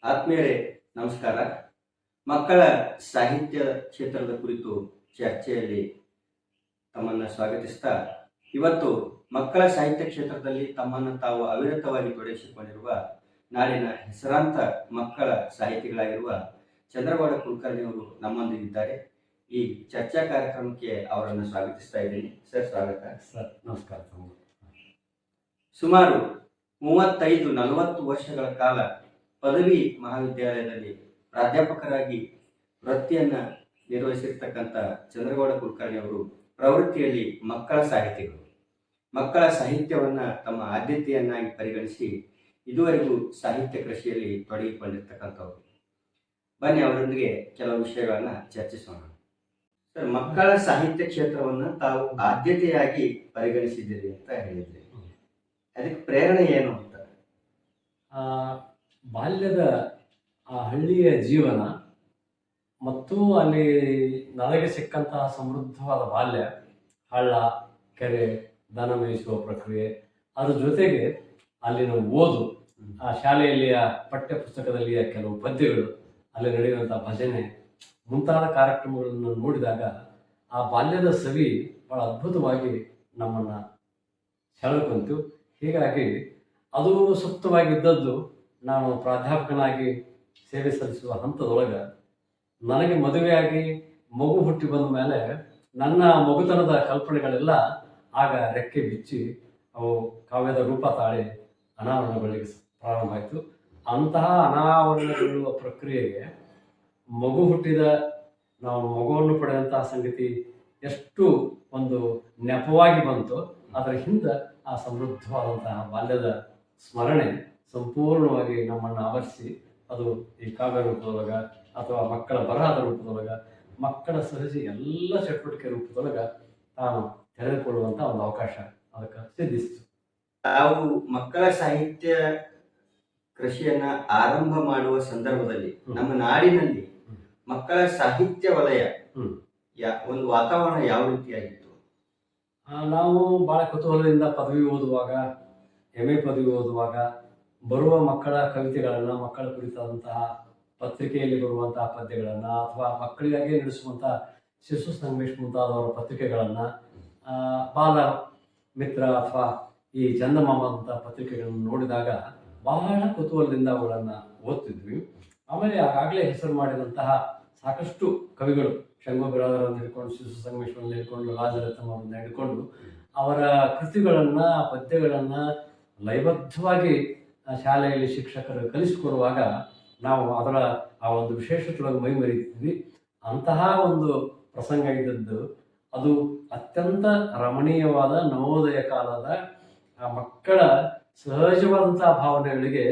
ಆತ್ಮೀಯರೇ ನಮಸ್ಕಾರ. ಮಕ್ಕಳ ಸಾಹಿತ್ಯ ಕ್ಷೇತ್ರದ ಕುರಿತು ಚರ್ಚೆಯಲ್ಲಿ ತಮ್ಮನ್ನು ಸ್ವಾಗತಿಸ್ತಾ, ಇವತ್ತು ಮಕ್ಕಳ ಸಾಹಿತ್ಯ ಕ್ಷೇತ್ರದಲ್ಲಿ ತಮ್ಮನ್ನು ತಾವು ಅವಿರತವಾಗಿ ತೊಡಗಿಸಿಕೊಂಡಿರುವ ನಾಡಿನ ಹೆಸರಾಂತ ಮಕ್ಕಳ ಸಾಹಿತಿಗಳಾಗಿರುವ ಚಂದ್ರಗೌಡ ಕುಲಕರ್ಣಿ ಅವರು ನಮ್ಮೊಂದಿಗಿದ್ದಾರೆ. ಈ ಚರ್ಚಾ ಕಾರ್ಯಕ್ರಮಕ್ಕೆ ಅವರನ್ನು ಸ್ವಾಗತಿಸ್ತಾ ಇದ್ದೀನಿ. ಸರ್, ಸ್ವಾಗತ. ಸರ್, ನಮಸ್ಕಾರ. ಸುಮಾರು 35-40 ವರ್ಷಗಳ ಕಾಲ ಪದವಿ ಮಹಾವಿದ್ಯಾಲಯದಲ್ಲಿ ಪ್ರಾಧ್ಯಾಪಕರಾಗಿ ವೃತ್ತಿಯನ್ನು ನಿರ್ವಹಿಸಿರ್ತಕ್ಕಂಥ ಚಂದ್ರಗೌಡ ಕುಲಕರ್ಣಿ ಅವರು ಪ್ರವೃತ್ತಿಯಲ್ಲಿ ಮಕ್ಕಳ ಸಾಹಿತಿಗಳು. ಮಕ್ಕಳ ಸಾಹಿತ್ಯವನ್ನು ತಮ್ಮ ಆದ್ಯತೆಯನ್ನಾಗಿ ಪರಿಗಣಿಸಿ ಇದುವರೆಗೂ ಸಾಹಿತ್ಯ ಕೃಷಿಯಲ್ಲಿ ತೊಡಗಿಕೊಂಡಿರ್ತಕ್ಕಂಥವ್ರು. ಬನ್ನಿ, ಅವರೊಂದಿಗೆ ಕೆಲವು ವಿಷಯಗಳನ್ನು ಚರ್ಚಿಸೋಣ. ಸರ್, ಮಕ್ಕಳ ಸಾಹಿತ್ಯ ಕ್ಷೇತ್ರವನ್ನು ತಾವು ಆದ್ಯತೆಯಾಗಿ ಪರಿಗಣಿಸಿದ್ದೀರಿ ಅಂತ ಹೇಳಿದ್ರಿ. ಅದಕ್ಕೆ ಪ್ರೇರಣೆ ಏನು ಅಂತ? ಬಾಲ್ಯದ ಆ ಹಳ್ಳಿಯ ಜೀವನ ಮತ್ತು ಅಲ್ಲಿ ನನಗೆ ಸಿಕ್ಕಂತಹ ಸಮೃದ್ಧವಾದ ಬಾಲ್ಯ, ಹಳ್ಳ, ಕೆರೆ, ದನ ಮೇಯಿಸುವ ಪ್ರಕ್ರಿಯೆ, ಅದ್ರ ಜೊತೆಗೆ ಅಲ್ಲಿನ ಓದು, ಆ ಶಾಲೆಯಲ್ಲಿಯ ಪಠ್ಯ ಪುಸ್ತಕದಲ್ಲಿಯ ಕೆಲವು ಪದ್ಯಗಳು, ಅಲ್ಲಿ ನಡೆಯುವಂಥ ಭಜನೆ ಮುಂತಾದ ಕಾರ್ಯಕ್ರಮಗಳನ್ನು ನೋಡಿದಾಗ ಆ ಬಾಲ್ಯದ ಸವಿ ಬಹಳ ಅದ್ಭುತವಾಗಿ ನಮ್ಮನ್ನು ಸೆಳೆದುಕೊಂತು. ಹೀಗಾಗಿ ಅದು ಸುಪ್ತವಾಗಿದ್ದದ್ದು ನಾನು ಪ್ರಾಧ್ಯಾಪಕನಾಗಿ ಸೇವೆ ಸಲ್ಲಿಸುವ ಹಂತದೊಳಗೆ ನನಗೆ ಮದುವೆಯಾಗಿ ಮಗು ಹುಟ್ಟಿ ಬಂದ ಮೇಲೆ ನನ್ನ ಮಗುತನದ ಕಲ್ಪನೆಗಳೆಲ್ಲ ಆಗ ರೆಕ್ಕೆ ಬಿಚ್ಚಿ ಅವು ಕಾವ್ಯದ ರೂಪ ತಾಳಿ ಅನಾವರಣಗೊಳ್ಳಿಕ್ಕೆ ಪ್ರಾರಂಭ ಆಯಿತು. ಅಂತಹ ಅನಾವರಣಗೊಳ್ಳುವ ಪ್ರಕ್ರಿಯೆಗೆ ಮಗು ಹುಟ್ಟಿದ ನಾವು ಮಗುವನ್ನು ಪಡೆದಂತಹ ಸಂಗತಿ ಎಷ್ಟು ಒಂದು ನೆಪವಾಗಿ ಬಂತು, ಅದರ ಹಿಂದೆ ಆ ಸಮೃದ್ಧವಾದಂತಹ ಬಾಲ್ಯದ ಸ್ಮರಣೆ ಸಂಪೂರ್ಣವಾಗಿ ನಮ್ಮನ್ನು ಆವರಿಸಿ ಅದು ಈ ಕಾವ್ಯ ರೂಪದೊಳಗೆ ಅಥವಾ ಮಕ್ಕಳ ಬರಹದ ರೂಪದೊಳಗೆ, ಮಕ್ಕಳ ಸಹಜ ಎಲ್ಲ ಚಟುವಟಿಕೆ ರೂಪದೊಳಗೆ ತಾನು ತೆರೆದುಕೊಳ್ಳುವಂಥ ಒಂದು ಅವಕಾಶ ಅದಕ್ಕೆ ಸಿದ್ಧಿಸಿತು. ತಾವು ಮಕ್ಕಳ ಸಾಹಿತ್ಯ ಕೃಷಿಯನ್ನ ಆರಂಭ ಮಾಡುವ ಸಂದರ್ಭದಲ್ಲಿ ನಮ್ಮ ನಾಡಿನಲ್ಲಿ ಮಕ್ಕಳ ಸಾಹಿತ್ಯ ವಲಯ ಒಂದು ವಾತಾವರಣ ಯಾವ ರೀತಿಯಾಗಿತ್ತು? ನಾವು ಭಾಳ ಕುತೂಹಲದಿಂದ ಪದವಿ ಓದುವಾಗ, MA ಪದವಿ ಓದುವಾಗ ಬರುವ ಮಕ್ಕಳ ಕವಿತೆಗಳನ್ನು, ಮಕ್ಕಳ ಕುರಿತಾದಂತಹ ಪತ್ರಿಕೆಯಲ್ಲಿ ಬರುವಂತಹ ಪದ್ಯಗಳನ್ನು ಅಥವಾ ಮಕ್ಕಳಿಗಾಗಿ ನಡೆಸುವಂಥ ಶಿಶು ಸಂಗಮೇಶ್ ಮುಂತಾದವರ ಪತ್ರಿಕೆಗಳನ್ನು, ಬಾಲ ಮಿತ್ರ ಅಥವಾ ಈ ಚಂದಮಾಮ ಅಂತ ಪತ್ರಿಕೆಗಳನ್ನು ನೋಡಿದಾಗ ಬಹಳ ಕುತೂಹಲದಿಂದ ಅವುಗಳನ್ನು ಓದ್ತಿದ್ವಿ. ಆಮೇಲೆ ಆಗಾಗಲೇ ಹೆಸರು ಮಾಡಿದಂತಹ ಸಾಕಷ್ಟು ಕವಿಗಳು, ಶಂಭು ಬಿರಾದರನ್ನು ಹಿಡ್ಕೊಂಡು, ಶಿಶು ಸಂಗಮೇಶ್ವರನ್ನು ಹಿಡ್ಕೊಂಡು, ರಾಜರತ್ನಂ ಅವರನ್ನು ಹಿಡ್ಕೊಂಡು ಅವರ ಕೃತಿಗಳನ್ನು, ಪದ್ಯಗಳನ್ನು ಲಯಬದ್ಧವಾಗಿ ಶಾಲೆಯಲ್ಲಿ ಶಿಕ್ಷಕರು ಕಲಿಸಿಕೊಡುವಾಗ ನಾವು ಅದರ ಆ ಒಂದು ವಿಶೇಷತೆಯೊಳಗೆ ಮೈ ಮರೀತಿದ್ವಿ. ಅಂತಹ ಒಂದು ಪ್ರಸಂಗ ಇದ್ದದ್ದು ಅದು ಅತ್ಯಂತ ರಮಣೀಯವಾದ ನವೋದಯ ಕಾಲದ ಆ ಮಕ್ಕಳ ಸಹಜವಾದಂತಹ ಭಾವನೆಗಳಿಗೆ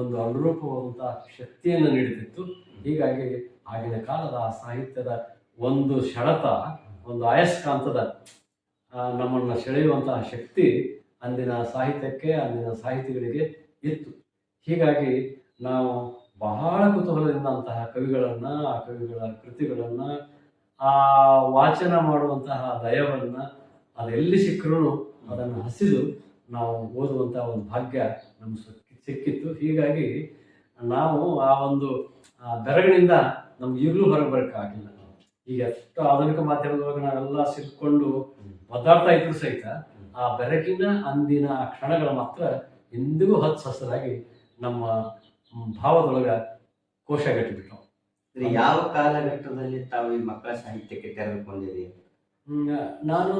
ಒಂದು ಅನುರೂಪವಾದಂತಹ ಶಕ್ತಿಯನ್ನು ನೀಡುತ್ತಿತ್ತು. ಹೀಗಾಗಿ ಆಗಿನ ಕಾಲದ ಆ ಸಾಹಿತ್ಯದ ಒಂದು ಸೆಳೆತ, ಒಂದು ಅಯಸ್ಕಾಂತದ ನಮ್ಮನ್ನು ಸೆಳೆಯುವಂತಹ ಶಕ್ತಿ ಅಂದಿನ ಸಾಹಿತ್ಯಕ್ಕೆ, ಅಂದಿನ ಸಾಹಿತಿಗಳಿಗೆ ಇತ್ತು. ಹೀಗಾಗಿ ನಾವು ಬಹಳ ಕುತೂಹಲದಿಂದ ಅಂತಹ ಕವಿಗಳನ್ನು, ಆ ಕವಿಗಳ ಕೃತಿಗಳನ್ನು, ಆ ವಾಚನ ಮಾಡುವಂತಹ ಲಯವನ್ನು ಅದೆಲ್ಲಿ ಸಿಕ್ಕರೂ ಅದನ್ನು ಹಸಿದು ನಾವು ಓದುವಂತಹ ಒಂದು ಭಾಗ್ಯ ನಮ್ಗೆ ಸಿಕ್ಕಿತ್ತು. ಹೀಗಾಗಿ ನಾವು ಆ ಒಂದು ಬೆರಗಿನಿಂದ ನಮ್ಗೆ ಈಗಲೂ ಹೊರಗೆ ಬರೋಕ್ಕಾಗಿಲ್ಲ. ಈಗ ಎಷ್ಟು ಆಧುನಿಕ ಮಾಧ್ಯಮದೊಳಗೆ ನಾವೆಲ್ಲ ಸಿಕ್ಕೊಂಡು ಒದ್ದಾಡ್ತಾ ಇದ್ರು ಸಹಿತ ಆ ಬೆರಗಿನ ಅಂದಿನ ಕ್ಷಣಗಳು ಮಾತ್ರ ಎಂದಿಗೂ ಹಚ್ಚರಾಗಿ ನಮ್ಮ ಭಾವದೊಳಗೆ ಕೋಶಗಟ್ಟಿಬಿಟ್ಟು. ಯಾವ ಕಾಲಘಟ್ಟದಲ್ಲಿ ತಾವು ಈ ಮಕ್ಕಳ ಸಾಹಿತ್ಯಕ್ಕೆ ತೆರೆದುಕೊಂಡಿರಿ? ನಾನು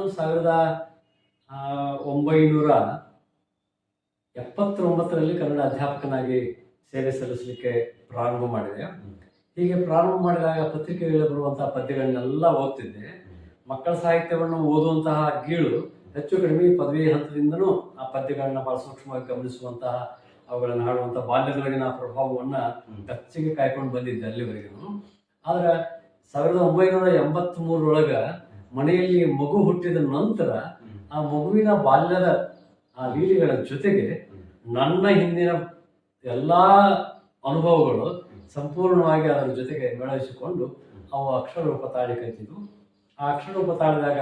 1979ರಲ್ಲಿ ಕನ್ನಡ ಅಧ್ಯಾಪಕನಾಗಿ ಸೇವೆ ಸಲ್ಲಿಸಲಿಕ್ಕೆ ಪ್ರಾರಂಭ ಮಾಡಿದೆ. ಹೀಗೆ ಪ್ರಾರಂಭ ಮಾಡಿದಾಗ ಪತ್ರಿಕೆಗಳಲ್ಲಿ ಬರುವಂತಹ ಪದ್ಯಗಳನ್ನೆಲ್ಲ ಓದ್ತಿದ್ದೆ. ಮಕ್ಕಳ ಸಾಹಿತ್ಯವನ್ನು ಓದುವಂತಹ ಗೀಳು ಹೆಚ್ಚು ಕಡಿಮೆ ಪದವಿ ಹಂತದಿಂದನೂ ಆ ಪದ್ಯಗಳನ್ನ ಬಹಳ ಸೂಕ್ಷ್ಮವಾಗಿ ಗಮನಿಸುವಂತಹ, ಅವುಗಳನ್ನು ಹಾಡುವಂಥ ಬಾಲ್ಯದೊಳಗಿನ ಪ್ರಭಾವವನ್ನು ಕಚ್ಚಿಗೆ ಕಾಯ್ಕೊಂಡು ಬಂದಿದ್ದೆ ಅಲ್ಲಿವರೆಗೂ. ಆದರೆ 1983 ಮನೆಯಲ್ಲಿ ಮಗು ಹುಟ್ಟಿದ ನಂತರ ಆ ಮಗುವಿನ ಬಾಲ್ಯದ ಆ ಲೀಲೆಗಳ ಜೊತೆಗೆ ನನ್ನ ಹಿಂದಿನ ಎಲ್ಲ ಅನುಭವಗಳು ಸಂಪೂರ್ಣವಾಗಿ ಅದರ ಜೊತೆಗೆ ಮೇಳೈಸಿಕೊಂಡು ಅವು ಅಕ್ಷರರೂಪ ತಾಳಿ ಕಟ್ಟಿದ್ವು. ಆ ಅಕ್ಷರರೂಪ ತಾಳಿದಾಗ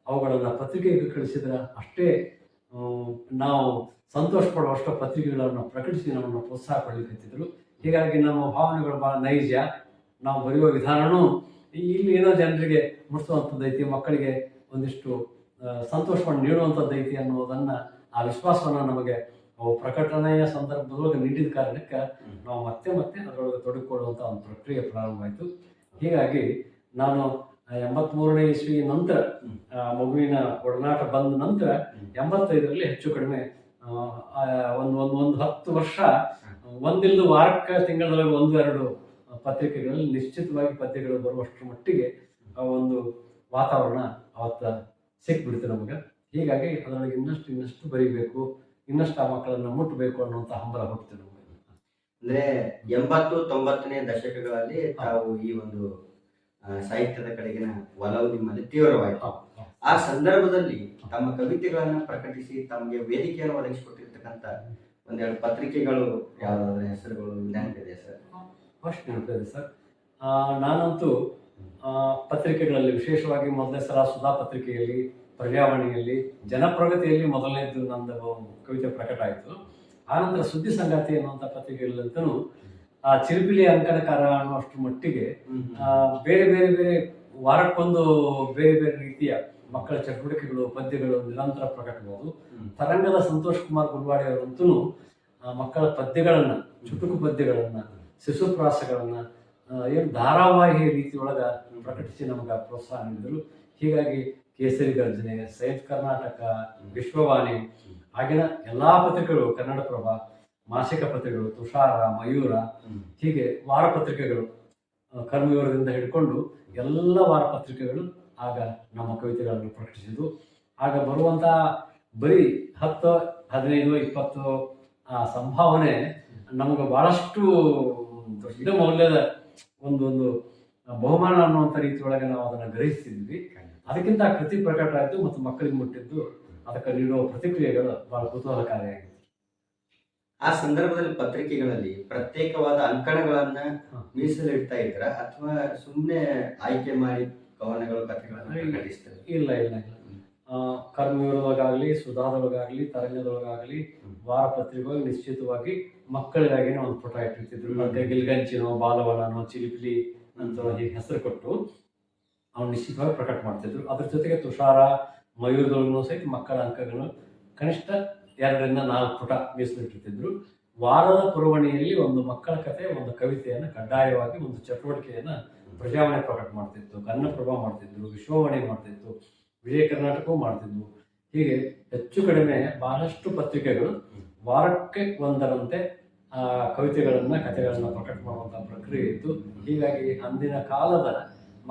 ಅವುಗಳನ್ನು ಪತ್ರಿಕೆಗೆ ಕಳಿಸಿದ್ರೆ ಅಷ್ಟೇ ನಾವು ಸಂತೋಷ ಪಡುವಷ್ಟು ಪತ್ರಿಕೆಗಳನ್ನು ಪ್ರಕಟಿಸಿ ನಮ್ಮನ್ನು ಪ್ರೋತ್ಸಾಹ ಪಡಲಿಕ್ಕಂತಿದ್ರು. ಹೀಗಾಗಿ ನಮ್ಮ ಭಾವನೆಗಳು ಭಾಳ ನೈಜ, ನಾವು ಬರೆಯುವ ವಿಧಾನನೂ ಇಲ್ಲಿ ಏನೋ ಜನರಿಗೆ ಮುಟ್ಟಿಸುವಂಥದ್ದೈತಿ, ಮಕ್ಕಳಿಗೆ ಒಂದಿಷ್ಟು ಸಂತೋಷವನ್ನು ನೀಡುವಂಥದ್ದೈತಿ ಅನ್ನೋದನ್ನು, ಆ ವಿಶ್ವಾಸವನ್ನು ನಮಗೆ ಅವು ಪ್ರಕಟಣೆಯ ಸಂದರ್ಭದೊಳಗೆ ನೀಡಿದ ಕಾರಣಕ್ಕೆ ನಾವು ಮತ್ತೆ ಮತ್ತೆ ಅದರೊಳಗೆ ತೊಡಗಿಕೊಳ್ಳುವಂಥ ಒಂದು ಪ್ರಕ್ರಿಯೆ ಪ್ರಾರಂಭ ಆಯಿತು. ಹೀಗಾಗಿ ನಾನು 83ನೇ ಇಸ್ವಿ ನಂತರ ಮಗುವಿನ ಒಡನಾಟ ಬಂದ ನಂತರ 85ರಲ್ಲಿ ಹೆಚ್ಚು ಕಡಿಮೆ ಒಂದು 10 ವರ್ಷ ಒಂದಿಲ್ಲದ ವಾರಕ್ಕೆ ತಿಂಗಳೊಳಗೆ 1-2 ಪತ್ರಿಕೆಗಳಲ್ಲಿ ನಿಶ್ಚಿತವಾಗಿ ಪದ್ಯಗಳು ಬರುವಷ್ಟರ ಮಟ್ಟಿಗೆ ಒಂದು ವಾತಾವರಣ ಅವತ್ತ ಸಿಕ್ಬಿಡ್ತು ನಮಗೆ. ಹೀಗಾಗಿ ಅದರೊಳಗೆ ಇನ್ನಷ್ಟು ಬರೀಬೇಕು, ಇನ್ನಷ್ಟು ಆ ಮಕ್ಕಳನ್ನು ಮುಟ್ಟಬೇಕು ಅನ್ನುವಂಥ ಹಂಬಲ ಹುಟ್ಟಿತು ನಮಗೆ. ಅಂದ್ರೆ 80-90ನೇ ದಶಕಗಳಲ್ಲಿ ತಾವು ಈ ಒಂದು ಸಾಹಿತ್ಯದ ಕಡೆಗಿನ ಒಲವು ನಿಮ್ಮಲ್ಲಿ ತೀವ್ರವಾಯಿತು. ಆ ಸಂದರ್ಭದಲ್ಲಿ ತಮ್ಮ ಕವಿತೆಗಳನ್ನ ಪ್ರಕಟಿಸಿ ತಮಗೆ ವೇದಿಕೆಯನ್ನು ಒದಗಿಸಿಕೊಟ್ಟಿರ್ತಕ್ಕಂಥ ಒಂದೆರಡು ಪತ್ರಿಕೆಗಳು ಯಾವುದಾದ್ರೂ ಹೆಸರುಗಳು ನೆನಪಿದೆ ಸರ್? ಫಸ್ಟ್ ನೆನಪಿದೆ ಸರ್. ನಾನಂತೂ ಪತ್ರಿಕೆಗಳಲ್ಲಿ ವಿಶೇಷವಾಗಿ ಮೊದಲನೇ ಸಲ ಸುಧಾ ಪತ್ರಿಕೆಯಲ್ಲಿ, ಪ್ರಜಾವಾಣಿಯಲ್ಲಿ, ಜನಪ್ರಗತಿಯಲ್ಲಿ ಮೊದಲನೇದು ನಂದು ಕವಿತೆ ಪ್ರಕಟ ಆಯಿತು. ಆನಂತರ ಸುದ್ದಿ ಸಂಗಾತಿ ಅನ್ನುವಂಥ ಪತ್ರಿಕೆಗಳಂತೂ ಚಿಲಿಪಿಲಿ ಅಂಕಣಕಾರ ಅನ್ನುವಷ್ಟು ಮಟ್ಟಿಗೆ ಬೇರೆ ಬೇರೆ ಬೇರೆ ವಾರಕ್ಕೊಂದು ಬೇರೆ ಬೇರೆ ರೀತಿಯ ಮಕ್ಕಳ ಚಟುವಟಿಕೆಗಳು, ಪದ್ಯಗಳು ನಿರಂತರ ಪ್ರಕಟಬಹುದು. ತರಂಗದ ಸಂತೋಷ್ ಕುಮಾರ್ ಗುಲ್ವಾಡಿ ಅವರಂತೂ ಮಕ್ಕಳ ಪದ್ಯಗಳನ್ನು, ಚುಟುಕು ಪದ್ಯಗಳನ್ನು, ಶಿಶುಪ್ರಾಸಗಳನ್ನು ಏನು ಧಾರಾವಾಹಿ ರೀತಿಯೊಳಗೆ ಪ್ರಕಟಿಸಿ ನಮಗೆ ಪ್ರೋತ್ಸಾಹ ನೀಡಿದರು. ಹೀಗಾಗಿ ಕೇಸರಿ ಗರ್ಜನೆ, ಸಂಯುಕ್ತ ಕರ್ನಾಟಕ, ವಿಶ್ವವಾಣಿ, ಆಗಿನ ಎಲ್ಲ ಪತ್ರಿಕೆಗಳು, ಕನ್ನಡಪ್ರಭ, ಮಾಸಿಕ ಪತ್ರಿಕೆಗಳು, ತುಷಾರ, ಮಯೂರ, ಹೀಗೆ ವಾರ ಪತ್ರಿಕೆಗಳು, ಕರ್ಮವಿವರದಿಂದ ಹಿಡ್ಕೊಂಡು ಎಲ್ಲ ವಾರ ಪತ್ರಿಕೆಗಳು ಆಗ ನಮ್ಮ ಕವಿತೆಗಳನ್ನು ಪ್ರಕಟಿಸಿದ್ದು. ಆಗ ಬರುವಂಥ ಬರೀ 10, 15, 20 ಸಂಭಾವನೆ ನಮಗೆ ಭಾಳಷ್ಟು ದೊಡ್ಡ ಮೌಲ್ಯದ ಒಂದು ಬಹುಮಾನ ಅನ್ನುವಂಥ ರೀತಿಯೊಳಗೆ ನಾವು ಅದನ್ನು ಗ್ರಹಿಸ್ತಿದ್ವಿ. ಅದಕ್ಕಿಂತ ಕೃತಿ ಪ್ರಕಟ ಆಯಿತು ಮತ್ತು ಮಕ್ಕಳಿಗೆ ಮುಟ್ಟಿದ್ದು, ಅದಕ್ಕೆ ನೀಡುವ ಪ್ರತಿಕ್ರಿಯೆಗಳು ಬಹಳ ಕುತೂಹಲಕಾರಿಯಾಗಿತ್ತು. ಆ ಸಂದರ್ಭದಲ್ಲಿ ಪತ್ರಿಕೆಗಳಲ್ಲಿ ಪ್ರತ್ಯೇಕವಾದ ಅಂಕಣಗಳನ್ನ ಮೀಸಲಿಡ್ತಾ ಇದ್ರ ಅಥವಾ ಸುಮ್ಮನೆ ಆಯ್ಕೆ ಮಾಡಿ ಕವನಗಳು, ಕಥೆಗಳನ್ನು ಪ್ರಕಟಿಸ್ತಾರೆ? ಇಲ್ಲ. ಕರ್ಮವಿವರದೊಳಗಾಗಲಿ, ಸುಧಾದೊಳಗಾಗಲಿ, ತರಂಗದೊಳಗಾಗಲಿ, ವಾರ ಪತ್ರಿಕೆಗಳು ನಿಶ್ಚಿತವಾಗಿ ಮಕ್ಕಳಿಗಾಗಿನೇ ಒಂದು ಪುಟ ಇಟ್ಟಿರ್ತಿದ್ರು. ಮತ್ತೆ ಗಿಲ್ಗಂಚಿನೋ, ಬಾಲವನನೋ, ಚಿಲಿಪಿಲಿ ಅಂತ ಹೀಗೆ ಹೆಸರು ಕೊಟ್ಟು ಅವ್ನು ನಿಶ್ಚಿತವಾಗಿ ಪ್ರಕಟ ಮಾಡ್ತಿದ್ರು. ಅದ್ರ ಜೊತೆಗೆ ತುಷಾರ, ಮಯೂರದೊಳಗೂ ಸಹಿತ ಮಕ್ಕಳ ಅಂಕಗಳು ಕನಿಷ್ಠ 2-4 ಪುಟ ಮೀಸಲಿಟ್ಟಿರ್ತಿದ್ರು. ವಾರದ ಪುರವಣಿಯಲ್ಲಿ ಒಂದು ಮಕ್ಕಳ ಕಥೆ, ಒಂದು ಕವಿತೆಯನ್ನು ಕಡ್ಡಾಯವಾಗಿ, ಒಂದು ಚಟುವಟಿಕೆಯನ್ನು ಪ್ರಜಾವಾಣಿ ಪ್ರಕಟ ಮಾಡ್ತಿತ್ತು, ಕನ್ನಡಪ್ರಭ ಮಾಡ್ತಿದ್ರು, ವಿಶ್ವವಾಣಿ ಮಾಡ್ತಿತ್ತು, ವಿಜಯ ಕರ್ನಾಟಕವೂ ಮಾಡ್ತಿದ್ವು. ಹೀಗೆ ಹೆಚ್ಚು ಕಡಿಮೆ ಬಹಳಷ್ಟು ಪತ್ರಿಕೆಗಳು ವಾರಕ್ಕೆ ಒಂದರಂತೆ ಕವಿತೆಗಳನ್ನು, ಕಥೆಗಳನ್ನು ಪ್ರಕಟ ಮಾಡುವಂಥ ಪ್ರಕ್ರಿಯೆ ಇತ್ತು. ಹೀಗಾಗಿ ಅಂದಿನ ಕಾಲದ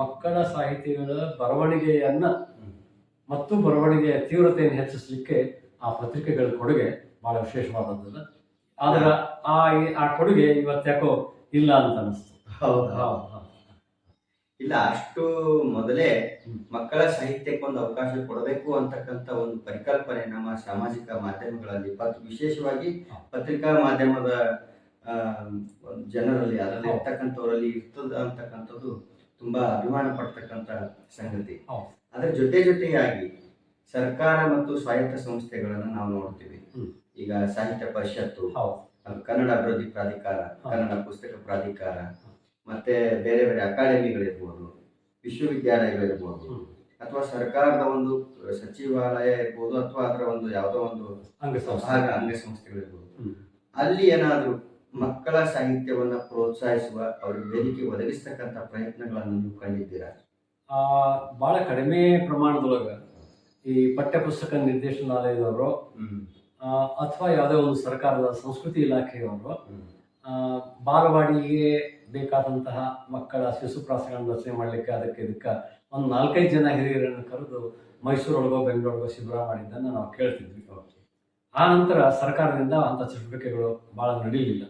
ಮಕ್ಕಳ ಸಾಹಿತಿಗಳ ಬರವಣಿಗೆಯನ್ನು ಮತ್ತು ಬರವಣಿಗೆಯ ತೀವ್ರತೆಯನ್ನು ಹೆಚ್ಚಿಸಲಿಕ್ಕೆ ಆ ಪತ್ರಿಕೆಗಳ ಕೊಡುಗೆ ಬಹಳ ವಿಶೇಷವಾದದ್ದು. ಆದ್ರೆ ಆ ಕೊಡುಗೆ ಇವತ್ತ್ಯಾಕೋ ಇಲ್ಲ ಅಂತ ಅನಿಸ್ತು. ಇಲ್ಲ, ಅಷ್ಟು ಮೊದಲೇ ಮಕ್ಕಳ ಸಾಹಿತ್ಯಕ್ಕೆ ಒಂದು ಅವಕಾಶ ಕೊಡಬೇಕು ಅಂತಕ್ಕಂಥ ಒಂದು ಪರಿಕಲ್ಪನೆ ನಮ್ಮ ಸಾಮಾಜಿಕ ಮಾಧ್ಯಮಗಳಲ್ಲಿ, ವಿಶೇಷವಾಗಿ ಪತ್ರಿಕಾ ಮಾಧ್ಯಮದ ಜನರಲ್ಲಿ, ಅದರಲ್ಲಿ ಇರ್ತಕ್ಕಂಥವರಲ್ಲಿ ಇರ್ತದ ಅಂತಕ್ಕಂಥದ್ದು ತುಂಬಾ ಅಭಿಮಾನ ಪಡ್ತಕ್ಕಂಥ ಸಂಗತಿ. ಅದರ ಜೊತೆಯಾಗಿ ಸರ್ಕಾರ ಮತ್ತು ಸ್ವಾಯತ್ತ ಸಂಸ್ಥೆಗಳನ್ನು ನಾವು ನೋಡ್ತೀವಿ. ಈಗ ಸಾಹಿತ್ಯ ಪರಿಷತ್ತು, ಕನ್ನಡ ಅಭಿವೃದ್ಧಿ ಪ್ರಾಧಿಕಾರ, ಕನ್ನಡ ಪುಸ್ತಕ ಪ್ರಾಧಿಕಾರ, ಮತ್ತೆ ಬೇರೆ ಬೇರೆ ಅಕಾಡೆಮಿಗಳಿರ್ಬೋದು, ವಿಶ್ವವಿದ್ಯಾಲಯಗಳಿರ್ಬೋದು, ಅಥವಾ ಸರ್ಕಾರದ ಒಂದು ಸಚಿವಾಲಯ ಇರ್ಬೋದು, ಅಥವಾ ಅದರ ಒಂದು ಯಾವುದೋ ಒಂದು ಅಂಗಸಂಸ್ಥೆಗಳಿರ್ಬೋದು, ಅಲ್ಲಿ ಏನಾದರೂ ಮಕ್ಕಳ ಸಾಹಿತ್ಯವನ್ನ ಪ್ರೋತ್ಸಾಹಿಸುವ, ಅವ್ರಿಗೆ ವೇದಿಕೆ ಒದಗಿಸ್ತಕ್ಕಂಥ ಪ್ರಯತ್ನಗಳನ್ನು ನೀವು ಕಂಡಿದ್ದೀರಾ? ಬಹಳ ಕಡಿಮೆ ಪ್ರಮಾಣದೊಳಗೆ ಈ ಪಠ್ಯಪುಸ್ತಕ ನಿರ್ದೇಶನಾಲಯದವರು ಅಥವಾ ಯಾವುದೇ ಒಂದು ಸರ್ಕಾರದ ಸಂಸ್ಕೃತಿ ಇಲಾಖೆಯವರು ಬಾಲವಾಡಿಗೆ ಬೇಕಾದಂತಹ ಮಕ್ಕಳ ಶಿಶುಪ್ರಾಸಗಳನ್ನು ರಚನೆ ಮಾಡಲಿಕ್ಕೆ ಇದಕ್ಕೆ ಒಂದು 4-5 ಜನ ಹಿರಿಯರನ್ನು ಕರೆದು ಮೈಸೂರೊಳಗೋ ಬೆಂಗಳೂರಿಗೋ ಶಿಬಿರ ಮಾಡಿದ್ದನ್ನು ನಾವು ಕೇಳ್ತಿದ್ವಿ. ಆ ನಂತರ ಸರ್ಕಾರದಿಂದ ಅಂಥ ಚಟುವಟಿಕೆಗಳು ಭಾಳ ನಡೀಲಿಲ್ಲ.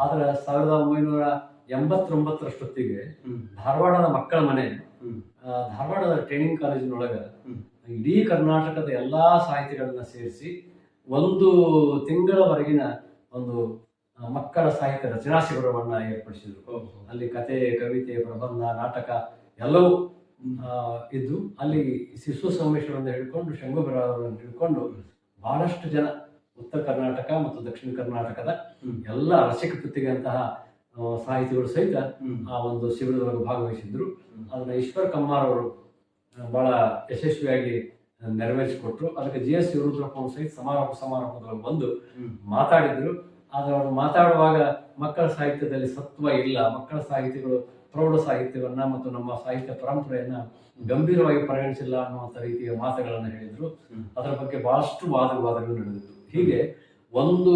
ಆದರೆ 1989ರಷ್ಟೊತ್ತಿಗೆ ಧಾರವಾಡದ ಮಕ್ಕಳ ಮನೆ, ಧಾರವಾಡದ ಟ್ರೈನಿಂಗ್ ಕಾಲೇಜಿನೊಳಗೆ ಇಡೀ ಕರ್ನಾಟಕದ ಎಲ್ಲ ಸಾಹಿತಿಗಳನ್ನು ಸೇರಿಸಿ 1 ತಿಂಗಳವರೆಗಿನ ಒಂದು ಮಕ್ಕಳ ಸಾಹಿತ್ಯ ರಚನಾ ಶಿಬಿರವನ್ನು ಏರ್ಪಡಿಸಿದರು. ಅಲ್ಲಿ ಕತೆ, ಕವಿತೆ, ಪ್ರಬಂಧ, ನಾಟಕ ಎಲ್ಲವೂ ಇದ್ದು, ಅಲ್ಲಿ ಶಿಶು ಸೋಮೇಶ್ವರನ್ನು ಹಿಡ್ಕೊಂಡು, ಶಂಭು ಬಿರಾದವರನ್ನು ಹಿಡ್ಕೊಂಡು ಬಹಳಷ್ಟು ಜನ ಉತ್ತರ ಕರ್ನಾಟಕ ಮತ್ತು ದಕ್ಷಿಣ ಕರ್ನಾಟಕದ ಎಲ್ಲ ರಸಿಕ ಪುತ್ತಿಗೆಯಂತಹ ಸಾಹಿತಿಗಳು ಸಹಿತ ಆ ಒಂದು ಶಿಬಿರದೊಳಗೆ ಭಾಗವಹಿಸಿದ್ರು. ಅದನ್ನ ಈಶ್ವರ್ ಕಮ್ಮಾರ್ ಅವರು ಬಹಳ ಯಶಸ್ವಿಯಾಗಿ ನೆರವೇರಿಸಿಕೊಟ್ರು. ಅದಕ್ಕೆ GS ಶಿವರುದ್ರಪ್ಪ ಅವರು ಸಹಿತ ಸಮಾರಂಭದೊಳಗೆ ಬಂದು ಮಾತಾಡಿದ್ರು. ಆದರೆ ಅವರು ಮಾತಾಡುವಾಗ ಮಕ್ಕಳ ಸಾಹಿತ್ಯದಲ್ಲಿ ಸತ್ವ ಇಲ್ಲ, ಮಕ್ಕಳ ಸಾಹಿತಿಗಳು ಪ್ರೌಢ ಸಾಹಿತ್ಯವನ್ನ ಮತ್ತು ನಮ್ಮ ಸಾಹಿತ್ಯ ಪರಂಪರೆಯನ್ನ ಗಂಭೀರವಾಗಿ ಪರಿಗಣಿಸಿಲ್ಲ ಅನ್ನುವಂಥ ರೀತಿಯ ಮಾತುಗಳನ್ನು ಹೇಳಿದ್ರು. ಅದರ ಬಗ್ಗೆ ಬಹಳಷ್ಟು ವಾದವಿವಾದಗಳು ನಡೆದಿತ್ತು. ಹೀಗೆ ಒಂದು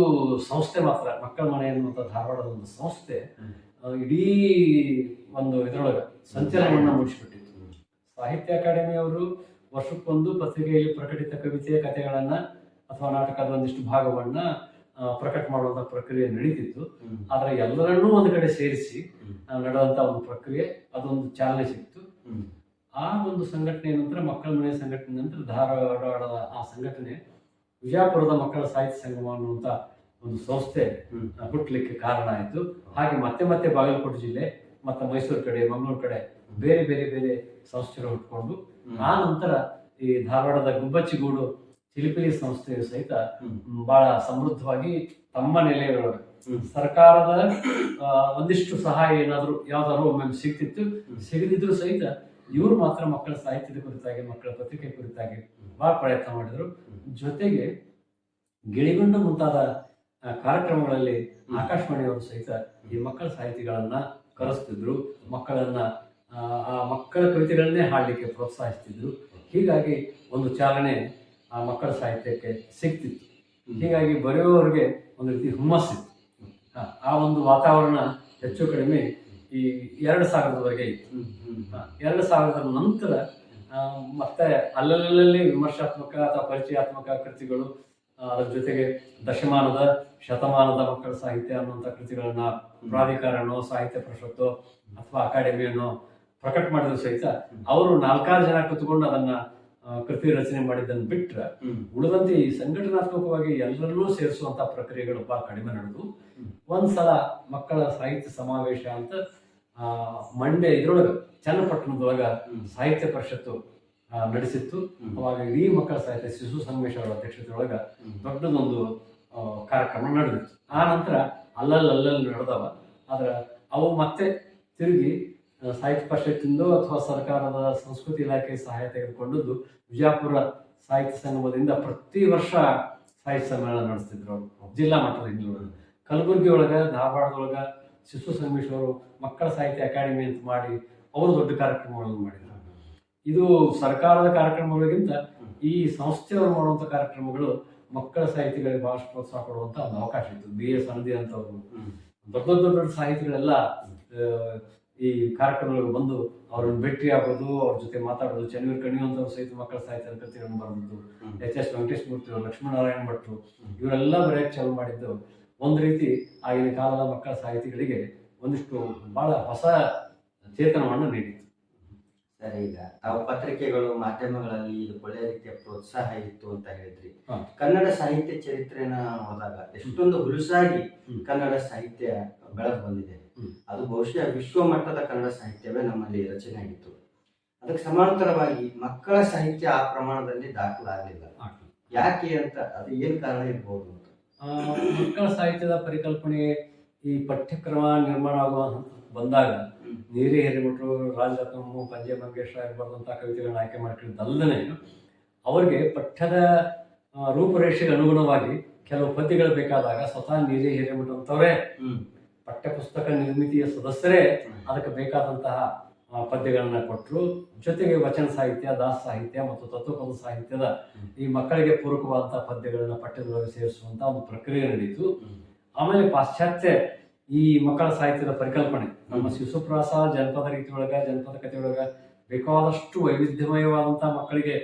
ಸಂಸ್ಥೆ ಮಾತ್ರ, ಮಕ್ಕಳ ಮನೆ ಎನ್ನುವಂಥ ಧಾರವಾಡದ ಒಂದು ಸಂಸ್ಥೆ ಇಡೀ ಒಂದು ಇದರೊಳಗೆ ಸಂಚಲನವನ್ನು ಮೂಡಿಸಿಬಿಟ್ಟಿತ್ತು. ಸಾಹಿತ್ಯ ಅಕಾಡೆಮಿಯವರು ವರ್ಷಕ್ಕೊಂದು ಪತ್ರಿಕೆಯಲ್ಲಿ ಪ್ರಕಟಿತ ಕವಿತೆ, ಕಥೆಗಳನ್ನ ಅಥವಾ ನಾಟಕದ ಒಂದಿಷ್ಟು ಭಾಗವನ್ನ ಪ್ರಕಟ ಮಾಡುವಂಥ ಪ್ರಕ್ರಿಯೆ ನಡೀತಿತ್ತು. ಆದರೆ ಎಲ್ಲರನ್ನೂ ಒಂದು ಕಡೆ ಸೇರಿಸಿ ನಡೆದಂಥ ಒಂದು ಪ್ರಕ್ರಿಯೆ, ಅದೊಂದು ಚಾಲನೆ ಸಿಕ್ತು. ಆ ಒಂದು ಸಂಘಟನೆ ನಂತರ, ಮಕ್ಕಳ ಮನೆ ಸಂಘಟನೆ ನಂತರ ಧಾರವಾಡದ ಆ ಸಂಘಟನೆ ವಿಜಯಪುರದ ಮಕ್ಕಳ ಸಾಹಿತ್ಯ ಸಂಗಮ ಅನ್ನುವಂಥ ಒಂದು ಸಂಸ್ಥೆ ಹುಟ್ಟಲಿಕ್ಕೆ ಕಾರಣ ಆಯಿತು. ಹಾಗೆ ಮತ್ತೆ ಮತ್ತೆ ಬಾಗಲಕೋಟೆ ಜಿಲ್ಲೆ ಮತ್ತು ಮೈಸೂರು ಕಡೆ, ಮಂಗಳೂರು ಕಡೆ ಬೇರೆ ಬೇರೆ ಬೇರೆ ಸಂಸ್ಥೆಗಳು ಹುಟ್ಕೊಂಡು, ಆ ನಂತರ ಈ ಧಾರವಾಡದ ಗುಬ್ಬಚ್ಚಿಗೂಡು ಚಿಲಿಪಿಲಿ ಸಂಸ್ಥೆಯು ಸಹಿತ ಬಹಳ ಸಮೃದ್ಧವಾಗಿ ತಮ್ಮ ನೆಲೆಯೊಳಗೆ ಸರ್ಕಾರದ ಒಂದಿಷ್ಟು ಸಹಾಯ ಏನಾದರೂ ಯಾವ್ದಾದ್ರು ಒಮ್ಮೆ ಸಿಗ್ತಿತ್ತು. ಸಿಗದಿದ್ರು ಸಹಿತ ಇವರು ಮಾತ್ರ ಮಕ್ಕಳ ಸಾಹಿತ್ಯದ ಕುರಿತಾಗಿ, ಮಕ್ಕಳ ಪತ್ರಿಕೆ ಕುರಿತಾಗಿ ಬಹಳ ಪ್ರಯತ್ನ ಮಾಡಿದರು. ಜೊತೆಗೆ ಗಿಳಿಗುಂಡ ಮುಂತಾದ ಕಾರ್ಯಕ್ರಮಗಳಲ್ಲಿ ಆಕಾಶವಾಣಿಯವರು ಸಹಿತ ಈ ಮಕ್ಕಳ ಸಾಹಿತಿಗಳನ್ನ ಕರೆಸ್ತಿದ್ರು. ಮಕ್ಕಳನ್ನ ಆ ಮಕ್ಕಳ ಕವಿತೆಗಳನ್ನೇ ಹಾಡಲಿಕ್ಕೆ ಪ್ರೋತ್ಸಾಹಿಸ್ತಿದ್ರು. ಹೀಗಾಗಿ ಒಂದು ಚಾಲನೆ ಆ ಮಕ್ಕಳ ಸಾಹಿತ್ಯಕ್ಕೆ ಸಿಗ್ತಿತ್ತು. ಹೀಗಾಗಿ ಬರೆಯುವವರಿಗೆ ಒಂದು ರೀತಿ ಹುಮ್ಮಸ್ಸಿತ್ತು. ಆ ಒಂದು ವಾತಾವರಣ ಹೆಚ್ಚು ಕಡಿಮೆ ಈ 2000ದವರೆಗೆ ಇತ್ತು. 2000ರ ನಂತರ ಮತ್ತೆ ಅಲ್ಲಲ್ಲಿ ವಿಮರ್ಶಾತ್ಮಕ ಅಥವಾ ಪರಿಚಯಾತ್ಮಕ ಕೃತಿಗಳು, ಅದರ ಜೊತೆಗೆ ದಶಮಾನದ, ಶತಮಾನದ ಮಕ್ಕಳ ಸಾಹಿತ್ಯ ಅನ್ನುವಂಥ ಕೃತಿಗಳನ್ನ ಪ್ರಾಧಿಕಾರನೋ, ಸಾಹಿತ್ಯ ಪರಿಷತ್ತೋ ಅಥವಾ ಅಕಾಡೆಮಿಯನ್ನೋ ಪ್ರಕಟ ಮಾಡಿದ್ರು ಸಹಿತ ಅವರು 4-6 ಜನ ಕೂತ್ಕೊಂಡು ಅದನ್ನ ಕೃತಿ ರಚನೆ ಮಾಡಿದ್ದನ್ನು ಬಿಟ್ಟರೆ ಉಳಿದಂತೆ ಈ ಸಂಘಟನಾತ್ಮಕವಾಗಿ ಎಲ್ಲರನ್ನೂ ಸೇರಿಸುವಂತಹ ಪ್ರಕ್ರಿಯೆಗಳು ಬಹಳ ಕಡಿಮೆ ನಡೆದು, ಒಂದ್ಸಲ ಮಕ್ಕಳ ಸಾಹಿತ್ಯ ಸಮಾವೇಶ ಅಂತ ಮಂಡ್ಯ ಇದ್ರೊಳಗೆ ಚನ್ನಪಟ್ಟಣದೊಳಗ ಸಾಹಿತ್ಯ ಪರಿಷತ್ತು ನಡೆಸಿತ್ತು. ಅವಾಗ ಇಡೀ ಮಕ್ಕಳ ಸಾಹಿತ್ಯ ಶಿಶು ಸಂಗಮೇಶ್ವರ ಅಧ್ಯಕ್ಷತೆಯೊಳಗ ದೊಡ್ಡದೊಂದು ಕಾರ್ಯಕ್ರಮ ನಡೆದಿತ್ತು. ಆ ನಂತರ ಅಲ್ಲಲ್ಲಿ ನಡೆದವ. ಆದ್ರೆ ಅವು ಮತ್ತೆ ತಿರುಗಿ ಸಾಹಿತ್ಯ ಪರಿಷತ್ತಿಂದು ಅಥವಾ ಸರ್ಕಾರದ ಸಂಸ್ಕೃತಿ ಇಲಾಖೆ ಸಹಾಯ ತೆಗೆದುಕೊಂಡದ್ದು ವಿಜಯಪುರ ಸಾಹಿತ್ಯ ಸಂಗಮದಿಂದ ಪ್ರತಿ ವರ್ಷ ಸಾಹಿತ್ಯ ಸಮ್ಮೇಳನ ನಡೆಸ್ತಿದ್ರು ಅವರು ಜಿಲ್ಲಾ ಮಟ್ಟದ ಹಿನ್ನೆಲೆ. ಕಲಬುರಗಿ ಒಳಗ, ಧಾರವಾಡದೊಳಗ ಶಿಶು ಸಂಗಮೇಶ್ವರು ಮಕ್ಕಳ ಸಾಹಿತ್ಯ ಅಕಾಡೆಮಿ ಅಂತ ಮಾಡಿ ಅವರು ದೊಡ್ಡ ಕಾರ್ಯಕ್ರಮಗಳನ್ನು ಮಾಡಿದ್ರು. ಇದು ಸರ್ಕಾರದ ಕಾರ್ಯಕ್ರಮಗಳಿಗಿಂತ ಈ ಸಂಸ್ಥೆಯವರು ಮಾಡುವಂಥ ಕಾರ್ಯಕ್ರಮಗಳು ಮಕ್ಕಳ ಸಾಹಿತಿಗಳಿಗೆ ಬಹಳಷ್ಟು ಪ್ರೋತ್ಸಾಹ ಕೊಡುವಂಥ ಒಂದು ಅವಕಾಶ ಇತ್ತು. BS ಸನದಿ ಅಂತವರು ದೊಡ್ಡ ಸಾಹಿತಿಗಳೆಲ್ಲ ಈ ಕಾರ್ಯಕ್ರಮಗಳಿಗೆ ಬಂದು ಅವ್ರನ್ನ ಭೇಟಿ ಆಗೋದು, ಅವ್ರ ಜೊತೆ ಮಾತಾಡೋದು. ಚನ್ನವೀರ್ ಕಣಿವಂತವ್ರು ಸಹಿತ ಮಕ್ಕಳ ಸಾಹಿತ್ಯದ ಕೃತಿಗಳನ್ನು ಬರೆದಿದ್ದು, HS ವೆಂಕಟೇಶ ಮೂರ್ತಿ, ಲಕ್ಷ್ಮೀನಾರಾಯಣ ಭಟ್ರು ಇವರೆಲ್ಲ ಬರೆಯಕ್ಕೆ ಚಾಲು ಮಾಡಿದ್ದು ಒಂದು ರೀತಿ ಆಗಿನ ಕಾಲದ ಮಕ್ಕಳ ಸಾಹಿತಿಗಳಿಗೆ ಒಂದಿಷ್ಟು ಬಹಳ ಹೊಸ ಚೇತನವನ್ನು ನೀಡಿತು. ಸರಿ, ಈಗ ತಾವು ಪತ್ರಿಕೆಗಳು, ಮಾಧ್ಯಮಗಳಲ್ಲಿ ಇದು ಒಳ್ಳೆಯ ರೀತಿಯ ಪ್ರೋತ್ಸಾಹ ಇತ್ತು ಅಂತ ಹೇಳಿದ್ರಿ. ಕನ್ನಡ ಸಾಹಿತ್ಯ ಚರಿತ್ರೆನ ಹೋದಾಗ ಎಷ್ಟೊಂದು ಹುಲುಸಾಗಿ ಕನ್ನಡ ಸಾಹಿತ್ಯ ಬೆಳೆದು ಬಂದಿದೆ. ಅದು ಬಹುಶಃ ವಿಶ್ವ ಮಟ್ಟದ ಕನ್ನಡ ಸಾಹಿತ್ಯವೇ ನಮ್ಮಲ್ಲಿ ರಚನೆ ಆಗಿತ್ತು. ಅದಕ್ಕೆ ಸಮಾಂತರವಾಗಿ ಮಕ್ಕಳ ಸಾಹಿತ್ಯ ಆ ಪ್ರಮಾಣದಲ್ಲಿ ದಾಖಲಾಗಲಿಲ್ಲ. ಯಾಕೆ ಅಂತ, ಅದು ಏನು ಕಾರಣ ಇರ್ಬೋದು ಅಂತ? ಮಕ್ಕಳ ಸಾಹಿತ್ಯದ ಪರಿಕಲ್ಪನೆ ಈ ಪಠ್ಯಕ್ರಮ ನಿರ್ಮಾಣ ಆಗುವ ಬಂದಾಗ ನೀರಿ ಹಿರೇಮಠರು, ರಾಜರತ್ನಮ್ಮ, ಪಂಜೆ ಮಂಗೇಶ್ವರ ಬರೆದಂತಹ ಕವಿತೆಗಳನ್ನ ಆಯ್ಕೆ ಮಾಡ್ಕೊಂಡಿದ್ದಲ್ಲದೆ ಅವರಿಗೆ ಪಠ್ಯದ ರೂಪುರೇಷೆಗೆ ಅನುಗುಣವಾಗಿ ಕೆಲವು ಪದ್ಯಗಳು ಬೇಕಾದಾಗ ಸ್ವತಃ ನೀರಿ ಹಿರೇಮಠ ಅಂತವರೇ ಪಠ್ಯ ಪುಸ್ತಕ ನಿರ್ಮಿತಿಯ ಸದಸ್ಯರೇ ಅದಕ್ಕೆ ಬೇಕಾದಂತಹ ಪದ್ಯಗಳನ್ನ ಕೊಟ್ಟರು. ಜೊತೆಗೆ ವಚನ ಸಾಹಿತ್ಯ, ದಾಸ ಸಾಹಿತ್ಯ ಮತ್ತು ತತ್ವಪದ ಸಾಹಿತ್ಯದ ಈ ಮಕ್ಕಳಿಗೆ ಪೂರಕವಾದಂತಹ ಪದ್ಯಗಳನ್ನ ಪಠ್ಯದೊಳಗೆ ಸೇರಿಸುವಂತಹ ಒಂದು ಪ್ರಕ್ರಿಯೆ ನಡೆಯಿತು. ಆಮೇಲೆ ಪಾಶ್ಚಾತ್ಯ ಈ ಮಕ್ಕಳ ಸಾಹಿತ್ಯದ ಪರಿಕಲ್ಪನೆ ನಮ್ಮ ಶಿಶುಪ್ರಾಸ ಜನಪದ ರೀತಿಯೊಳಗ, ಜನಪದ ಕಥೆಯೊಳಗ ಬೇಕಾದಷ್ಟು ವೈವಿಧ್ಯಮಯವಾದಂತಹ ಮಕ್ಕಳಿಗೆ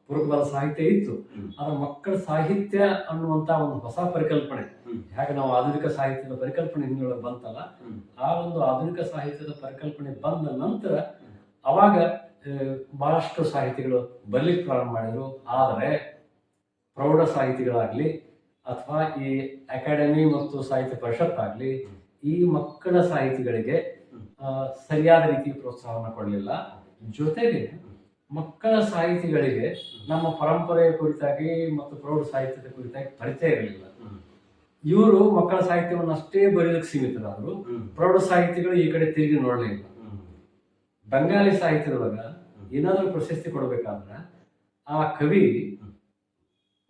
ಪೂರಕವಾದ ಸಾಹಿತ್ಯ ಇತ್ತು. ಆದ್ರೆ ಮಕ್ಕಳ ಸಾಹಿತ್ಯ ಅನ್ನುವಂತ ಒಂದು ಹೊಸ ಪರಿಕಲ್ಪನೆ, ಹಾಗೆ ನಾವು ಆಧುನಿಕ ಸಾಹಿತ್ಯದ ಪರಿಕಲ್ಪನೆ ಹಿಂದೊಳಗೆ ಬಂತಲ್ಲ, ಆ ಒಂದು ಆಧುನಿಕ ಸಾಹಿತ್ಯದ ಪರಿಕಲ್ಪನೆ ಬಂದ ನಂತರ ಅವಾಗ ಬಹಳಷ್ಟು ಸಾಹಿತಿಗಳು ಬರ್ಲಿಕ್ಕೆ ಪ್ರಾರಂಭ ಮಾಡಿದ್ರು. ಆದರೆ ಪ್ರೌಢ ಸಾಹಿತಿಗಳಾಗ್ಲಿ ಅಥವಾ ಈ ಅಕಾಡೆಮಿ ಮತ್ತು ಸಾಹಿತ್ಯ ಪರಿಷತ್ ಆಗ್ಲಿ ಈ ಮಕ್ಕಳ ಸಾಹಿತಿಗಳಿಗೆ ಸರಿಯಾದ ರೀತಿ ಪ್ರೋತ್ಸಾಹವನ್ನು ಕೊಡಲಿಲ್ಲ. ಜೊತೆಗೆ ಮಕ್ಕಳ ಸಾಹಿತಿಗಳಿಗೆ ನಮ್ಮ ಪರಂಪರೆಯ ಕುರಿತಾಗಿ ಮತ್ತು ಪ್ರೌಢ ಸಾಹಿತ್ಯದ ಕುರಿತಾಗಿ ಪರಿಚಯ ಇರಲಿಲ್ಲ. ಇವರು ಮಕ್ಕಳ ಸಾಹಿತ್ಯವನ್ನು ಅಷ್ಟೇ ಬರೆಯಲಿಕ್ಕೆ ಸೀಮಿತರಾದರು. ಪ್ರೌಢ ಸಾಹಿತಿಗಳು ಈ ಕಡೆ ತಿರುಗಿ ನೋಡಲೇ ಇಲ್ಲ. ಬೆಂಗಾಲಿ ಸಾಹಿತ್ಯದೊಳಗ ಏನಾದರೂ ಪ್ರಶಸ್ತಿ ಕೊಡಬೇಕಾದ್ರೆ ಆ ಕವಿ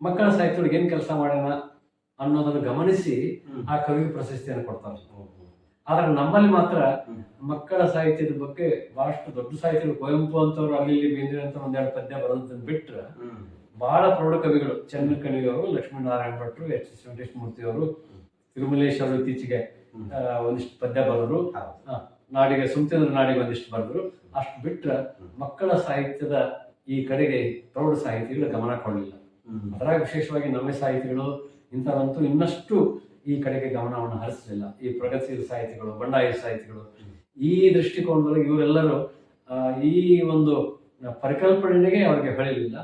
ಮಕ್ಕಳ ಸಾಹಿತ್ಯದೊಳಗೆ ಏನು ಕೆಲಸ ಮಾಡ್ಯಾನ ಅನ್ನೋದನ್ನು ಗಮನಿಸಿ ಆ ಕವಿಗೆ ಪ್ರಶಸ್ತಿಯನ್ನು ಕೊಡ್ತಾರೆ. ಆದ್ರೆ ನಮ್ಮಲ್ಲಿ ಮಾತ್ರ ಮಕ್ಕಳ ಸಾಹಿತ್ಯದ ಬಗ್ಗೆ ಬಹಳಷ್ಟು ದೊಡ್ಡ ಸಾಹಿತ್ಯಗಳು, ಕುವೆಂಪು ಅಂತವ್ರು ಅಲ್ಲಿ ಇಲ್ಲಿ ಬೇಂದ್ರೆ ಅಂತ ಒಂದೆರಡು ಪದ್ಯ ಬರೋದನ್ನ ಬಿಟ್ರೆ ಬಹಳ ಪ್ರೌಢ ಕವಿಗಳು ಚನ್ನಕಣಿಯವರು, ಲಕ್ಷ್ಮೀನಾರಾಯಣ ಭಟ್ರು, ಎಚ್ ಎಸ್ ವೆಂಕಟೇಶಮೂರ್ತಿಯವರು, ತಿರುಮಲೇಶ್ ಅವರು ಇತ್ತೀಚೆಗೆ ಒಂದಿಷ್ಟು ಪದ್ಯ ಬರೆದ್ರು, ನಾಡಿಗೆ ಸುಮ್ತಿಂದ್ರ ನಾಡಿಗೆ ಒಂದಿಷ್ಟು ಬರೆದ್ರು. ಅಷ್ಟು ಬಿಟ್ರೆ ಮಕ್ಕಳ ಸಾಹಿತ್ಯದ ಈ ಕಡೆಗೆ ಪ್ರೌಢ ಸಾಹಿತಿಗಳು ಗಮನ ಕೊಡಲಿಲ್ಲ. ಅದರಾಗ ವಿಶೇಷವಾಗಿ ನವ್ಯ ಸಾಹಿತಿಗಳು ಇಂಥವಂತೂ ಇನ್ನಷ್ಟು ಈ ಕಡೆಗೆ ಗಮನವನ್ನು ಹರಿಸಲಿಲ್ಲ. ಈ ಪ್ರಗತಿಶೀಲ ಸಾಹಿತಿಗಳು, ಬಂಡಾಯ ಸಾಹಿತಿಗಳು, ಈ ದೃಷ್ಟಿಕೋನದಲ್ಲಿ ಇವರೆಲ್ಲರೂ ಈ ಒಂದು ಪರಿಕಲ್ಪನೆಗೆ ಅವರಿಗೆ ಹೊಳೆಯಲಿಲ್ಲ.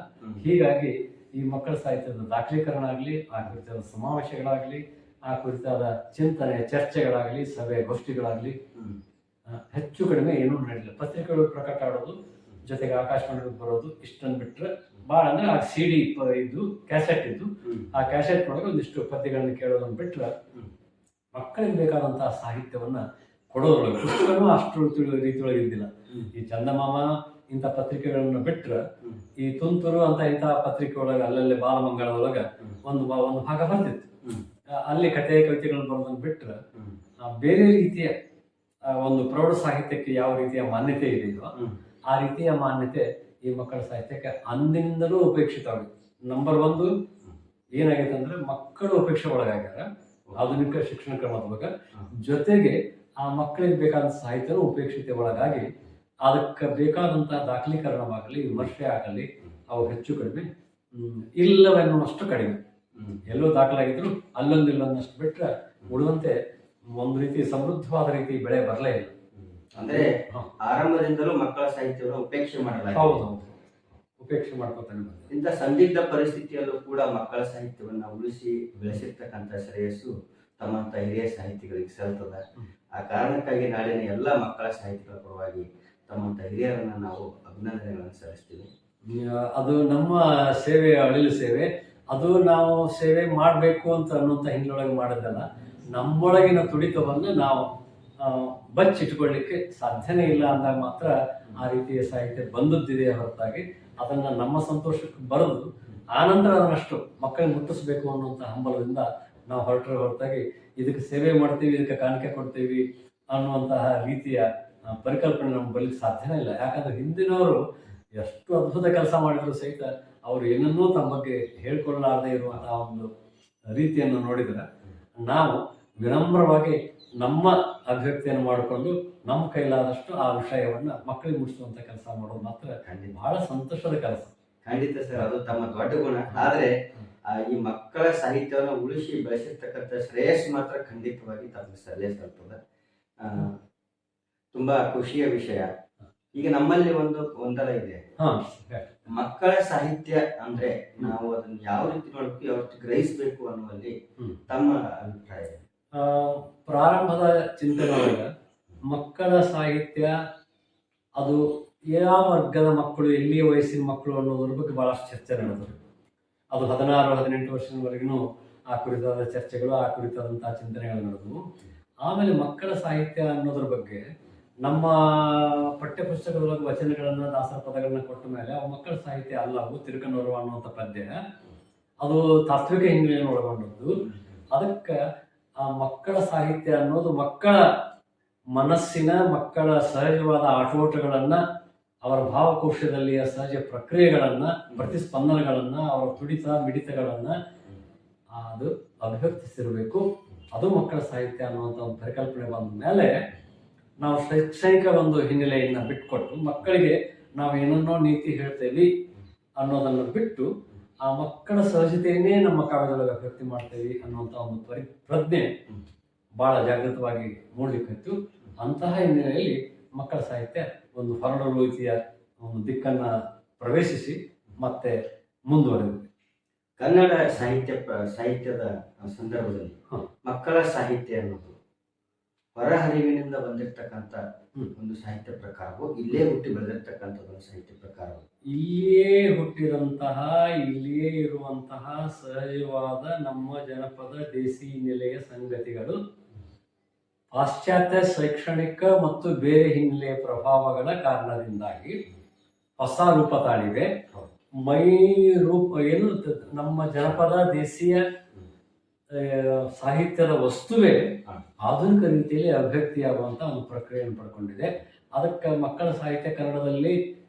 ಹೀಗಾಗಿ ಈ ಮಕ್ಕಳ ಸಾಹಿತ್ಯದ ದಾಖಲೀಕರಣ ಆಗಲಿ, ಆ ಕುರಿತಾದ ಸಮಾವೇಶಗಳಾಗಲಿ, ಆ ಕುರಿತಾದ ಚಿಂತನೆ ಚರ್ಚೆಗಳಾಗಲಿ, ಸಭೆ ಗೋಷ್ಠಿಗಳಾಗಲಿ ಹೆಚ್ಚು ಕಡಿಮೆ ಏನೂ ನಡೆಯಲಿಲ್ಲ. ಪತ್ರಿಕೆಗಳು ಪ್ರಕಟ ಆಡೋದು, ಜೊತೆಗೆ ಆಕಾಶವಾಣಿಗೆ ಬರೋದು, ಇಷ್ಟನ್ನು ಬಿಟ್ಟರೆ ಭಾಳ ಅಂದರೆ ಆ CD ಇದ್ದು ಕ್ಯಾಸೆಟ್ ಇದ್ದು ಆ ಕ್ಯಾಸೆಟ್ ಒಳಗೆ ಒಂದಿಷ್ಟು ಪದ್ಯಗಳನ್ನು ಕೇಳೋದನ್ನು ಬಿಟ್ಟರೆ ಮಕ್ಕಳಿಗೆ ಬೇಕಾದಂತಹ ಸಾಹಿತ್ಯವನ್ನ ಕೊಡೋದ್ರೊಳಗೆ ಪುಸ್ತಕನೂ ಅಷ್ಟು ರೀತಿಯೊಳಗೆ ಇದ್ದಿಲ್ಲ. ಈ ಚಂದಮಾಮ ಇಂಥ ಪತ್ರಿಕೆಗಳನ್ನು ಬಿಟ್ಟರೆ ಈ ತುಂತುರು ಅಂತ ಇಂತಹ ಪತ್ರಿಕೆ ಒಳಗೆ ಅಲ್ಲಲ್ಲಿ ಬಾಲಮಂಗಳದೊಳಗೆ ಒಂದು ಭಾಗ ಬರ್ತಿತ್ತು. ಅಲ್ಲಿ ಕಥೆ ಕವಿತೆಗಳನ್ನು ಬರೋದನ್ನು ಬಿಟ್ಟರೆ ಬೇರೆ ರೀತಿಯ ಒಂದು ಪ್ರೌಢ ಸಾಹಿತ್ಯಕ್ಕೆ ಯಾವ ರೀತಿಯ ಮಾನ್ಯತೆ ಇದೆಯೋ ಆ ರೀತಿಯ ಮಾನ್ಯತೆ ಈ ಮಕ್ಕಳ ಸಾಹಿತ್ಯಕ್ಕೆ ಅಂದಿನಿಂದಲೂ ಉಪೇಕ್ಷಿತವಾಗಿದೆ. ನಂಬರ್ 1 ಏನಾಗೈತೆ ಅಂದ್ರೆ ಮಕ್ಕಳು ಉಪೇಕ್ಷೆ ಒಳಗಾಗ್ಯಾರ ಆಧುನಿಕ ಶಿಕ್ಷಣ ಕ್ರಮದ ಜೊತೆಗೆ ಆ ಮಕ್ಕಳಿಗೆ ಬೇಕಾದ ಸಾಹಿತ್ಯನೂ ಉಪೇಕ್ಷತೆ ಒಳಗಾಗಿ ಅದಕ್ಕೆ ಬೇಕಾದಂತಹ ದಾಖಲೀಕರಣವಾಗಲಿ, ವಿಮರ್ಶೆ ಆಗಲಿ ಅವು ಹೆಚ್ಚು ಕಡಿಮೆ ಇಲ್ಲವೆನ್ನುವಷ್ಟು ಕಡಿಮೆ. ಎಲ್ಲೋ ದಾಖಲಾಗಿದ್ರು ಅಲ್ಲೊಂದು ಇಲ್ಲೊಂದಷ್ಟು ಬಿಟ್ಟರೆ ಉಳಿದಂತೆ ಒಂದು ರೀತಿ ಸಮೃದ್ಧವಾದ ರೀತಿ ಬೆಳೆ ಬರಲೇ ಇಲ್ಲ. ಅಂದ್ರೆ ಆರಂಭದಿಂದಲೂ ಮಕ್ಕಳ ಸಾಹಿತ್ಯವನ್ನು ಉಪೇಕ್ಷೆ ಮಾಡಲಾಗಿದೆ. ಹೌದು, ಉಪೇಕ್ಷೆ ಮಾಡ್ಕೊತಾನೆ. ಇಂಥ ಸಂದಿಗ್ಧ ಪರಿಸ್ಥಿತಿಯಲ್ಲೂ ಕೂಡ ಮಕ್ಕಳ ಸಾಹಿತ್ಯವನ್ನ ಉಳಿಸಿ ಬೆಳೆಸಿರ್ತಕ್ಕಂಥ ಶ್ರೇಯಸ್ಸು ತಮ್ಮಂತ ಹಿರಿಯ ಸಾಹಿತಿಗಳಿಗೆ ಸಲ್ತದ. ಆ ಕಾರಣಕ್ಕಾಗಿ ನಾಡಿನ ಎಲ್ಲ ಮಕ್ಕಳ ಸಾಹಿತಿಗಳ ಪರವಾಗಿ ತಮ್ಮಂತ ಹಿರಿಯರನ್ನ ನಾವು ಅಭಿನಂದನೆಗಳನ್ನು ಸಲ್ಲಿಸ್ತೀವಿ. ಅದು ನಮ್ಮ ಸೇವೆ, ಅಳಿಲು ಸೇವೆ. ಅದು ನಾವು ಸೇವೆ ಮಾಡಬೇಕು ಅಂತ ಅನ್ನುವಂಥ ಹಿನ್ನೆಲೆಯೊಳಗೆ ಮಾಡೋದಲ್ಲ. ನಮ್ಮೊಳಗಿನ ತುಡಿತವನ್ನು ನಾವು ಬಚ್ಚಿಟ್ಕೊಳ್ಳಿಕ್ಕೆ ಸಾಧ್ಯನೇ ಇಲ್ಲ ಅಂದಾಗ ಮಾತ್ರ ಆ ರೀತಿಯ ಸಾಹಿತ್ಯ ಬಂದದ್ದಿದೆ ಹೊರತಾಗಿ ಅದನ್ನು ನಮ್ಮ ಸಂತೋಷಕ್ಕೆ ಬರೆದು ಆನಂತರ ಅದನ್ನಷ್ಟು ಮಕ್ಕಳಿಗೆ ಮುಟ್ಟಿಸ್ಬೇಕು ಅನ್ನುವಂಥ ಹಂಬಲದಿಂದ ನಾವು ಹೊರತಾಗಿ ಇದಕ್ಕೆ ಸೇವೆ ಮಾಡ್ತೀವಿ, ಇದಕ್ಕೆ ಕಾಣಿಕೆ ಕೊಡ್ತೀವಿ ಅನ್ನುವಂತಹ ರೀತಿಯ ಪರಿಕಲ್ಪನೆ ನಮ್ಗೆ ಬರಲಿಕ್ಕೆ ಸಾಧ್ಯನೇ ಇಲ್ಲ. ಯಾಕಂದ್ರೆ ಹಿಂದಿನವರು ಎಷ್ಟು ಅದ್ಭುತ ಕೆಲಸ ಮಾಡಿದ್ರು ಸಹಿತ ಅವರು ಏನನ್ನೂ ತಮ್ಮ ಬಗ್ಗೆ ಹೇಳ್ಕೊಳ್ಳಾರದೇ ಇರುವಂತಹ ಒಂದು ರೀತಿಯನ್ನು ನೋಡಿದರೆ ನಾವು ವಿನಮ್ರವಾಗಿ ನಮ್ಮ ಅಭಿವ್ಯಕ್ತಿಯನ್ನು ಮಾಡಿಕೊಂಡು ನಮ್ಮ ಕೈಲಾದಷ್ಟು ಆ ವಿಷಯವನ್ನು ಮಕ್ಕಳಿಗೆ ಮುಟ್ಟಿಸುವಂತ ಕೆಲಸ ಮಾಡೋದು ಮಾತ್ರ ಬಹಳ ಸಂತೋಷದ ಕೆಲಸ. ಖಂಡಿತ ಸರ್, ಅದು ತಮ್ಮ ದೊಡ್ಡ ಗುಣ. ಆದ್ರೆ ಈ ಮಕ್ಕಳ ಸಾಹಿತ್ಯವನ್ನು ಉಳಿಸಿ ಬೆಳೆಸಿರ್ತಕ್ಕಂಥ ಶ್ರೇಯಸ್ ಮಾತ್ರ ಖಂಡಿತವಾಗಿ ತಮಗೆ ಸಲ್ತದೆ. ತುಂಬಾ ಖುಷಿಯ ವಿಷಯ. ಈಗ ನಮ್ಮಲ್ಲಿ ಒಂದು ಗೊಂದಲ ಇದೆ. ಮಕ್ಕಳ ಸಾಹಿತ್ಯ ಅಂದ್ರೆ ನಾವು ಅದನ್ನ ಯಾವ ರೀತಿ ನೋಡಬೇಕು, ಯಾವ ರೀತಿ ಗ್ರಹಿಸಬೇಕು ಅನ್ನುವಲ್ಲಿ ತಮ್ಮ ಅಭಿಪ್ರಾಯ? ಪ್ರಾರಂಭದ ಚಿಂತನೆ ಒಳಗೆ ಮಕ್ಕಳ ಸಾಹಿತ್ಯ ಅದು ಯಾವ ವರ್ಗದ ಮಕ್ಕಳು, ಎಲ್ಲಿಯ ವಯಸ್ಸಿನ ಮಕ್ಕಳು ಅನ್ನೋದ್ರ ಬಗ್ಗೆ ಬಹಳಷ್ಟು ಚರ್ಚೆ ನಡೆದರು. ಅದು 16-18 ವರ್ಷದವರೆಗೂ ಆ ಕುರಿತಾದ ಚರ್ಚೆಗಳು, ಆ ಕುರಿತಾದಂತಹ ಚಿಂತನೆಗಳು ನಡೆದವು. ಆಮೇಲೆ ಮಕ್ಕಳ ಸಾಹಿತ್ಯ ಅನ್ನೋದ್ರ ಬಗ್ಗೆ ನಮ್ಮ ಪಠ್ಯಪುಸ್ತಕದೊಳಗೆ ವಚನಗಳನ್ನು, ದಾಸರ ಪದಗಳನ್ನ ಕೊಟ್ಟ ಮೇಲೆ ಅವು ಮಕ್ಕಳ ಸಾಹಿತ್ಯ ಅಲ್ಲ, ಅವು ತಿರುಕನವರು ಅನ್ನುವಂಥ ಪದ್ಯ ಅದು ತಾತ್ವಿಕ ಹಿನ್ನೆಲೆಯನ್ನು ಒಳಗೊಂಡದ್ದು. ಅದಕ್ಕೆ ಆ ಮಕ್ಕಳ ಸಾಹಿತ್ಯ ಅನ್ನೋದು ಮಕ್ಕಳ ಮನಸ್ಸಿನ, ಮಕ್ಕಳ ಸಹಜವಾದ ಆಟೋಟಗಳನ್ನು, ಅವರ ಭಾವಕೋಶದಲ್ಲಿಯ ಸಹಜ ಪ್ರಕ್ರಿಯೆಗಳನ್ನು, ಪ್ರತಿಸ್ಪಂದನಗಳನ್ನು, ಅವರ ತುಡಿತ ಮಿಡಿತಗಳನ್ನು ಅದು ಅಭಿವ್ಯಕ್ತಿಸಿರಬೇಕು. ಅದು ಮಕ್ಕಳ ಸಾಹಿತ್ಯ ಅನ್ನುವಂಥ ಒಂದು ಪರಿಕಲ್ಪನೆ ಬಂದ ಮೇಲೆ ನಾವು ಶೈಕ್ಷಣಿಕ ಒಂದು ಹಿನ್ನೆಲೆಯನ್ನು ಬಿಟ್ಟುಕೊಟ್ಟು ಮಕ್ಕಳಿಗೆ ನಾವು ಏನನ್ನೋ ನೀತಿ ಹೇಳ್ತೇವೆ ಅನ್ನೋದನ್ನು ಬಿಟ್ಟು ಆ ಮಕ್ಕಳ ಸಹಜತೆಯನ್ನೇ ನಮ್ಮ ಕಾವ್ಯದೊಳಗೆ ಅಭಿವ್ಯಕ್ತಿ ಮಾಡ್ತೇವೆ ಅನ್ನುವಂಥ ಒಂದು ಪ್ರಜ್ಞೆ ಭಾಳ ಜಾಗೃತವಾಗಿ ಮೂಡಲಿಕ್ಕಿತ್ತು. ಅಂತಹ ಹಿನ್ನೆಲೆಯಲ್ಲಿ ಮಕ್ಕಳ ಸಾಹಿತ್ಯ ಒಂದು ಹೊರಡುವ ರೀತಿಯ ಒಂದು ದಿಕ್ಕನ್ನು ಪ್ರವೇಶಿಸಿ ಮತ್ತೆ ಮುಂದುವರೆದಿದೆ. ಕನ್ನಡ ಸಾಹಿತ್ಯದ ಸಂದರ್ಭದಲ್ಲಿ ಮಕ್ಕಳ ಸಾಹಿತ್ಯ ಅನ್ನೋದು ಹೊರಹರಿವಿನಿಂದ ಬಂದಿರತಕ್ಕಂಥ ಹ್ಮ್. ಒಂದು ಸಾಹಿತ್ಯ ಪ್ರಕಾರವು, ಇಲ್ಲೇ ಹುಟ್ಟಿ ಬೆಳೆದಿರ್ತಕ್ಕಂಥ ಒಂದು ಸಾಹಿತ್ಯ ಪ್ರಕಾರವು. ಇಲ್ಲಿಯೇ ಹುಟ್ಟಿದಂತಹ, ಇಲ್ಲಿಯೇ ಇರುವಂತಹ ಸಹಜವಾದ ನಮ್ಮ ಜನಪದ ದೇಸಿ ನೆಲೆಯ ಸಂಗತಿಗಳು ಪಾಶ್ಚಾತ್ಯ ಶೈಕ್ಷಣಿಕ ಮತ್ತು ಬೇರೆ ಹಿನ್ನೆಲೆಯ ಪ್ರಭಾವಗಳ ಕಾರಣದಿಂದಾಗಿ ಹೊಸ ರೂಪ ತಾಳಿವೆ. ಮೈ ರೂಪ ಏನು ನಮ್ಮ ಜನಪದ ದೇಶೀಯ ಸಾಹಿತ್ಯದ ವಸ್ತುವೇ ಆಧುನಿಕ ರೀತಿಯಲ್ಲಿ ಅಭಿವ್ಯಕ್ತಿಯಾಗುವಂಥ ಒಂದು ಪ್ರಕ್ರಿಯೆಯನ್ನು ಪಡ್ಕೊಂಡಿದೆ. ಅದಕ್ಕೆ ಮಕ್ಕಳ ಸಾಹಿತ್ಯ ಕನ್ನಡದಲ್ಲಿ,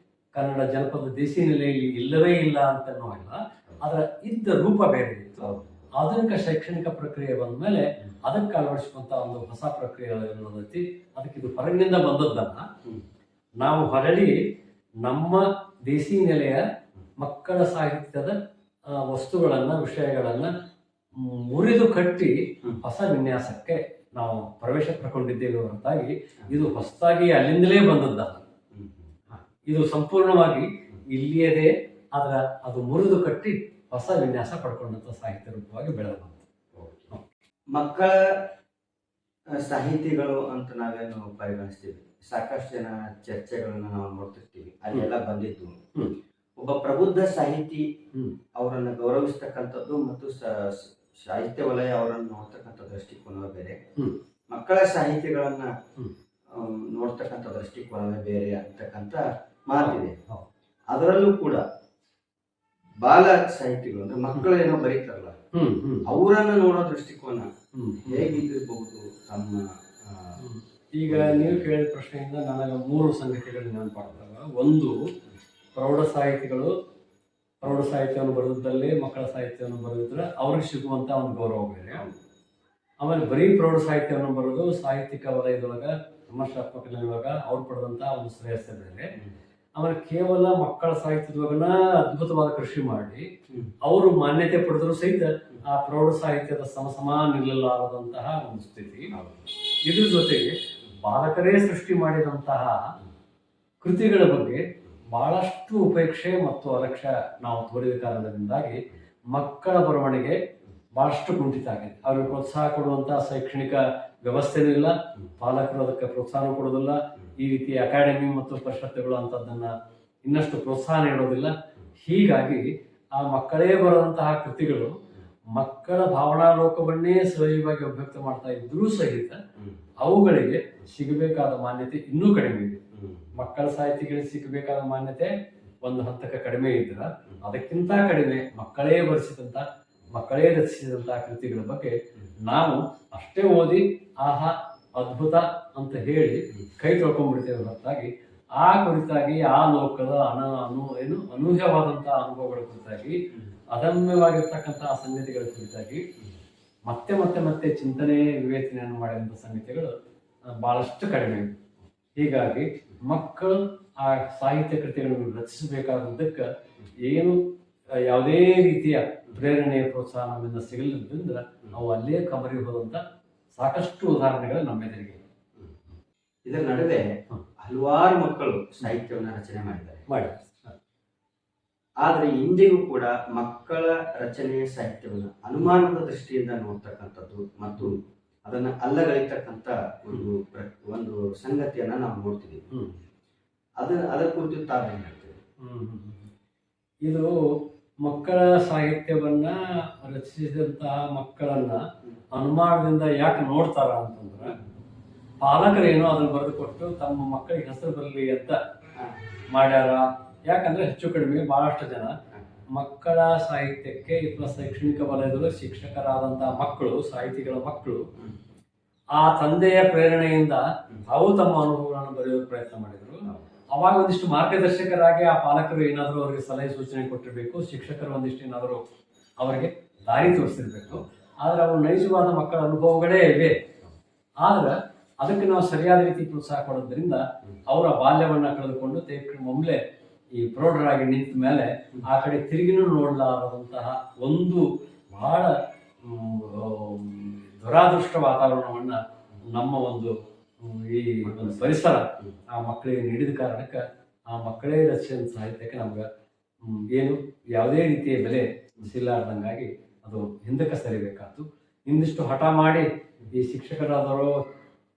ಕನ್ನಡ ಜನಪದ ದೇಸಿ ನೆಲೆಯಲ್ಲಿ ಇಲ್ಲವೇ ಇಲ್ಲ ಅಂತನೂ ಇಲ್ಲ, ಅದರ ಇದ್ದ ರೂಪ ಬೇರೆ ಇತ್ತು. ಆಧುನಿಕ ಶೈಕ್ಷಣಿಕ ಪ್ರಕ್ರಿಯೆ ಬಂದ ಮೇಲೆ ಅದಕ್ಕೆ ಅಳವಡಿಸುವಂಥ ಒಂದು ಹೊಸ ಪ್ರಕ್ರಿಯೆ ಇರೋದೈತಿ. ಅದಕ್ಕೆ ಇದು ಹೊರಗಿನಿಂದ ಬಂದದ್ದನ್ನ ನಾವು ಹೊರಳಿ ನಮ್ಮ ದೇಸಿ ನೆಲೆಯ ಮಕ್ಕಳ ಸಾಹಿತ್ಯದ ವಸ್ತುಗಳನ್ನು, ವಿಷಯಗಳನ್ನು ಮುರಿದು ಕಟ್ಟಿ ಹೊಸ ವಿನ್ಯಾಸಕ್ಕೆ ನಾವು ಪ್ರವೇಶ ಪಡ್ಕೊಂಡಿದ್ದೇವೆ ಹೊರತಾಗಿ ಇದು ಹೊಸದಾಗಿ ಅಲ್ಲಿಂದಲೇ ಬಂದದ್ದಲ್ಲ. ಇದು ಸಂಪೂರ್ಣವಾಗಿ ಇಲ್ಲಿಯದೇ ಅದು ಮುರಿದು ಕಟ್ಟಿ ಹೊಸ ವಿನ್ಯಾಸ ಪಡ್ಕೊಂಡಂಥ ಸಾಹಿತ್ಯ ರೂಪವಾಗಿ ಬೆಳೆದು ಬಂತು. ಮಕ್ಕಳ ಸಾಹಿತಿಗಳು ಅಂತ ನಾವೇನು ಪರಿಗಣಿಸ್ತೀವಿ, ಸಾಕಷ್ಟು ಜನ ಚರ್ಚೆಗಳನ್ನ ನಾವು ನೋಡ್ತಿರ್ತೀವಿ, ಅಲ್ಲೆಲ್ಲ ಬಂದಿದ್ದು ಒಬ್ಬ ಪ್ರಬುದ್ಧ ಸಾಹಿತಿ ಅವರನ್ನು ಗೌರವಿಸ್ತಕ್ಕಂಥದ್ದು ಮತ್ತು ಸಾಹಿತ್ಯ ವಲಯ ಅವರನ್ನು ನೋಡ್ತಕ್ಕಂಥ ದೃಷ್ಟಿಕೋನವೇ ಬೇರೆ, ಮಕ್ಕಳ ಸಾಹಿತಿಗಳನ್ನ ನೋಡ್ತಕ್ಕಂಥ ದೃಷ್ಟಿಕೋನವೇ ಬೇರೆ ಅಂತಕ್ಕಂಥ ಮಾತಿದೆ. ಅದರಲ್ಲೂ ಕೂಡ ಬಾಲ ಸಾಹಿತಿಗಳು ಅಂದ್ರೆ ಮಕ್ಕಳು ಏನೋ ಬರೀತಾರಲ್ಲ, ಅವರನ್ನ ನೋಡೋ ದೃಷ್ಟಿಕೋನ ಹೇಗಿದ್ದಿರಬಹುದು ತಮ್ಮ? ಈಗ ನೀವು ಕೇಳಿದ ಪ್ರಶ್ನೆಯಿಂದ ನನಗೆ 3 ಸಂಗತಿಗಳು ನೆನಪಾಗ್ತವೆ. ಒಂದು, ಪ್ರೌಢ ಸಾಹಿತ್ಯವನ್ನು ಬರೆದಿದ್ದಲ್ಲಿ ಮಕ್ಕಳ ಸಾಹಿತ್ಯವನ್ನು ಬರೆದಿದ್ರೆ ಅವ್ರಿಗೆ ಸಿಗುವಂಥ ಒಂದು ಗೌರವ ಬೇರೆ. ಆಮೇಲೆ ಬರೀ ಪ್ರೌಢ ಸಾಹಿತ್ಯವನ್ನು ಬರೆದು ಸಾಹಿತ್ಯಿಕ ವಲಯದೊಳಗೆ, ವಿಮರ್ಶಾತ್ಮಕ ನೆಲೆಯೊಳಗೆ ಅವ್ರು ಪಡೆದಂಥ ಒಂದು ಶ್ರೇಯಸ್ಸೆ ಬೇರೆ. ಆಮೇಲೆ ಕೇವಲ ಮಕ್ಕಳ ಸಾಹಿತ್ಯದೊಳಗನ ಅದ್ಭುತವಾದ ಕೃಷಿ ಮಾಡಿ ಅವರು ಮಾನ್ಯತೆ ಪಡೆದರೂ ಸಹಿತ ಆ ಪ್ರೌಢ ಸಾಹಿತ್ಯದ ಸಮಾನಿರಲಾರದಂತಹ ಒಂದು ಸ್ಥಿತಿ. ಇದ್ರ ಜೊತೆಗೆ ಬಾಲಕರೇ ಸೃಷ್ಟಿ ಮಾಡಿದಂತಹ ಕೃತಿಗಳ ಬಗ್ಗೆ ಬಹಳಷ್ಟು ಉಪೇಕ್ಷೆ ಮತ್ತು ಅಲಕ್ಷ್ಯ ನಾವು ತೋರಿದ ಕಾರಣದಿಂದಾಗಿ ಮಕ್ಕಳ ಬರವಣಿಗೆ ಬಹಳಷ್ಟು ಕುಂಠಿತ ಆಗಿದೆ. ಅವ್ರಿಗೆ ಪ್ರೋತ್ಸಾಹ ಕೊಡುವಂತಹ ಶೈಕ್ಷಣಿಕ ವ್ಯವಸ್ಥೆನೂ ಇಲ್ಲ, ಪಾಲಕರು ಅದಕ್ಕೆ ಪ್ರೋತ್ಸಾಹ ಕೊಡೋದಿಲ್ಲ. ಈ ರೀತಿ ಅಕಾಡೆಮಿ ಮತ್ತು ಪರಿಷತ್ತುಗಳು ಅಂಥದ್ದನ್ನ ಇನ್ನಷ್ಟು ಪ್ರೋತ್ಸಾಹ ನೀಡೋದಿಲ್ಲ. ಹೀಗಾಗಿ ಆ ಮಕ್ಕಳೇ ಬರೆದಂತಹ ಕೃತಿಗಳು ಮಕ್ಕಳ ಭಾವನಾಲೋಕವನ್ನೇ ಸಹಜವಾಗಿ ಅಭಿವ್ಯಕ್ತ ಮಾಡ್ತಾ ಇದ್ರೂ ಸಹಿತ ಅವುಗಳಿಗೆ ಸಿಗಬೇಕಾದ ಮಾನ್ಯತೆ ಇನ್ನೂ ಕಡಿಮೆ ಇದೆ. ಮಕ್ಕಳ ಸಾಹಿತಿಗಳಿಗೆ ಸಿಗಬೇಕಾದ ಮಾನ್ಯತೆ ಒಂದು ಹಂತಕ್ಕೆ ಕಡಿಮೆ ಇದ್ರ, ಅದಕ್ಕಿಂತ ಕಡಿಮೆ ಮಕ್ಕಳೇ ಬರೆಸಿದಂಥ, ಮಕ್ಕಳೇ ರಚಿಸಿದಂತಹ ಕೃತಿಗಳ ಬಗ್ಗೆ ನಾವು ಅಷ್ಟೇ ಓದಿ ಆಹಾ ಅದ್ಭುತ ಅಂತ ಹೇಳಿ ಕೈ ತೊಳ್ಕೊಂಡ್ಬಿಡ್ತೇವೆ ಹೊರತಾಗಿ ಆ ಕುರಿತಾಗಿ, ಆ ಲೋಕದ ಅನೂಹ್ಯವಾದಂತಹ ಅನುಭವಗಳ ಕುರಿತಾಗಿ, ಅದಮ್ಯವಾಗಿರ್ತಕ್ಕಂತಹ ಸಂಗತಿಗಳ ಕುರಿತಾಗಿ ಮತ್ತೆ ಮತ್ತೆ ಮತ್ತೆ ಚಿಂತನೆ ವಿವೇಚನೆಯನ್ನು ಮಾಡಿದಂಥ ಸಂಗತಿಗಳು ಬಹಳಷ್ಟು ಕಡಿಮೆ. ಹೀಗಾಗಿ ಮಕ್ಕಳು ಆ ಸಾಹಿತ್ಯ ಕೃತಿಗಳನ್ನು ರಚಿಸಬೇಕಾದದ್ದಕ್ಕೆ ಏನು ಯಾವುದೇ ರೀತಿಯ ಪ್ರೇರಣೆಯ ಪ್ರೋತ್ಸಾಹ ನಮ್ಮಿಂದ ಸಿಗಲಿದ್ದರಿಂದ ನಾವು ಅಲ್ಲೇ ಕಮರಿ ಹೋದಂಥ ಸಾಕಷ್ಟು ಉದಾಹರಣೆಗಳು ನಮ್ಮೆದುರಿಗೆ. ಇದರ ನಡುವೆ ಹಲವಾರು ಮಕ್ಕಳು ಸಾಹಿತ್ಯವನ್ನು ರಚನೆ ಮಾಡಿದ್ದಾರೆ. ಆದ್ರೆ ಇಂದಿಗೂ ಕೂಡ ಮಕ್ಕಳ ರಚನೆಯ ಸಾಹಿತ್ಯವನ್ನು ಅನುಮಾನದ ದೃಷ್ಟಿಯಿಂದ ನೋಡ್ತಕ್ಕಂಥದ್ದು ಮತ್ತು ಅದನ್ನ ಅಲ್ಲಗಳಿತಕ್ಕಂಥ ಒಂದು ಸಂಗತಿಯನ್ನ ನಾವು ನೋಡ್ತೀವಿ. ಅದರ ಕುರಿತು ತಾವೇನು ಹೇಳ್ತೀವಿ? ಇದು ಮಕ್ಕಳ ಸಾಹಿತ್ಯವನ್ನ ರಚಿಸಿದಂತಹ ಮಕ್ಕಳನ್ನ ಅನುಮಾನದಿಂದ ಯಾಕೆ ನೋಡ್ತಾರ ಅಂತಂದ್ರೆ, ಪಾಲಕರೇನೋ ಅದನ್ನು ಬರೆದುಕೊಟ್ಟು ತಮ್ಮ ಮಕ್ಕಳಿಗೆ ಹೆಸರು ಬರಲಿ ಅಂತ ಮಾಡ್ಯಾರ. ಯಾಕಂದ್ರೆ ಹೆಚ್ಚು ಕಡಿಮೆ ಬಹಳಷ್ಟು ಜನ ಮಕ್ಕಳ ಸಾಹಿತ್ಯಕ್ಕೆ ಅಥವಾ ಶೈಕ್ಷಣಿಕ ವಲಯದಲ್ಲಿ ಶಿಕ್ಷಕರಾದಂತಹ ಮಕ್ಕಳು, ಸಾಹಿತಿಗಳ ಮಕ್ಕಳು ಆ ತಂದೆಯ ಪ್ರೇರಣೆಯಿಂದ ತಾವು ತಮ್ಮ ಅನುಭವಗಳನ್ನು ಬರೆಯೋಕೆ ಪ್ರಯತ್ನ ಮಾಡಿದರು. ಅವಾಗ ಒಂದಿಷ್ಟು ಮಾರ್ಗದರ್ಶಕರಾಗಿ ಆ ಪಾಲಕರು ಏನಾದರೂ ಅವರಿಗೆ ಸಲಹೆ ಸೂಚನೆ ಕೊಟ್ಟಿರಬೇಕು, ಶಿಕ್ಷಕರು ಒಂದಿಷ್ಟು ಏನಾದರೂ ಅವರಿಗೆ ದಾರಿ ತೋರಿಸಿರ್ಬೇಕು. ಆದ್ರೆ ಅವು ನೈಜವಾದ ಮಕ್ಕಳ ಅನುಭವಗಳೇ ಇವೆ. ಆದ್ರೆ ಅದಕ್ಕೆ ನಾವು ಸರಿಯಾದ ರೀತಿ ಪ್ರೋತ್ಸಾಹ ಕೊಡೋದ್ರಿಂದ ಅವರ ಬಾಲ್ಯವನ್ನ ಕಳೆದುಕೊಂಡು ಒಮ್ಮೆಲೆ ಈ ಪ್ರೌಢರಾಗಿ ನಿಂತ ಮೇಲೆ ಆ ಕಡೆ ತಿರುಗಿನೂ ನೋಡಲಾರದಂತಹ ಒಂದು ಬಹಳ ದುರಾದೃಷ್ಟ ವಾತಾವರಣವನ್ನ ನಮ್ಮ ಈ ಒಂದು ಪರಿಸರ ಆ ಮಕ್ಕಳಿಗೆ ನೀಡಿದ ಕಾರಣಕ್ಕೆ ಆ ಮಕ್ಕಳೇ ರಚಿಸಿದ ಸಾಹಿತ್ಯಕ್ಕೆ ನಮ್ಗೆ ಏನು ಯಾವುದೇ ರೀತಿಯ ಬೆಲೆ ಸಿಲ್ಲಾರ್ದಂಗಾಗಿ ಅದು ಹಿಂದಕ್ಕೆ ಸರಿಬೇಕಾಯ್ತು. ಇಂದಿಷ್ಟು ಹಠ ಮಾಡಿ ಈ ಶಿಕ್ಷಕರಾದವರು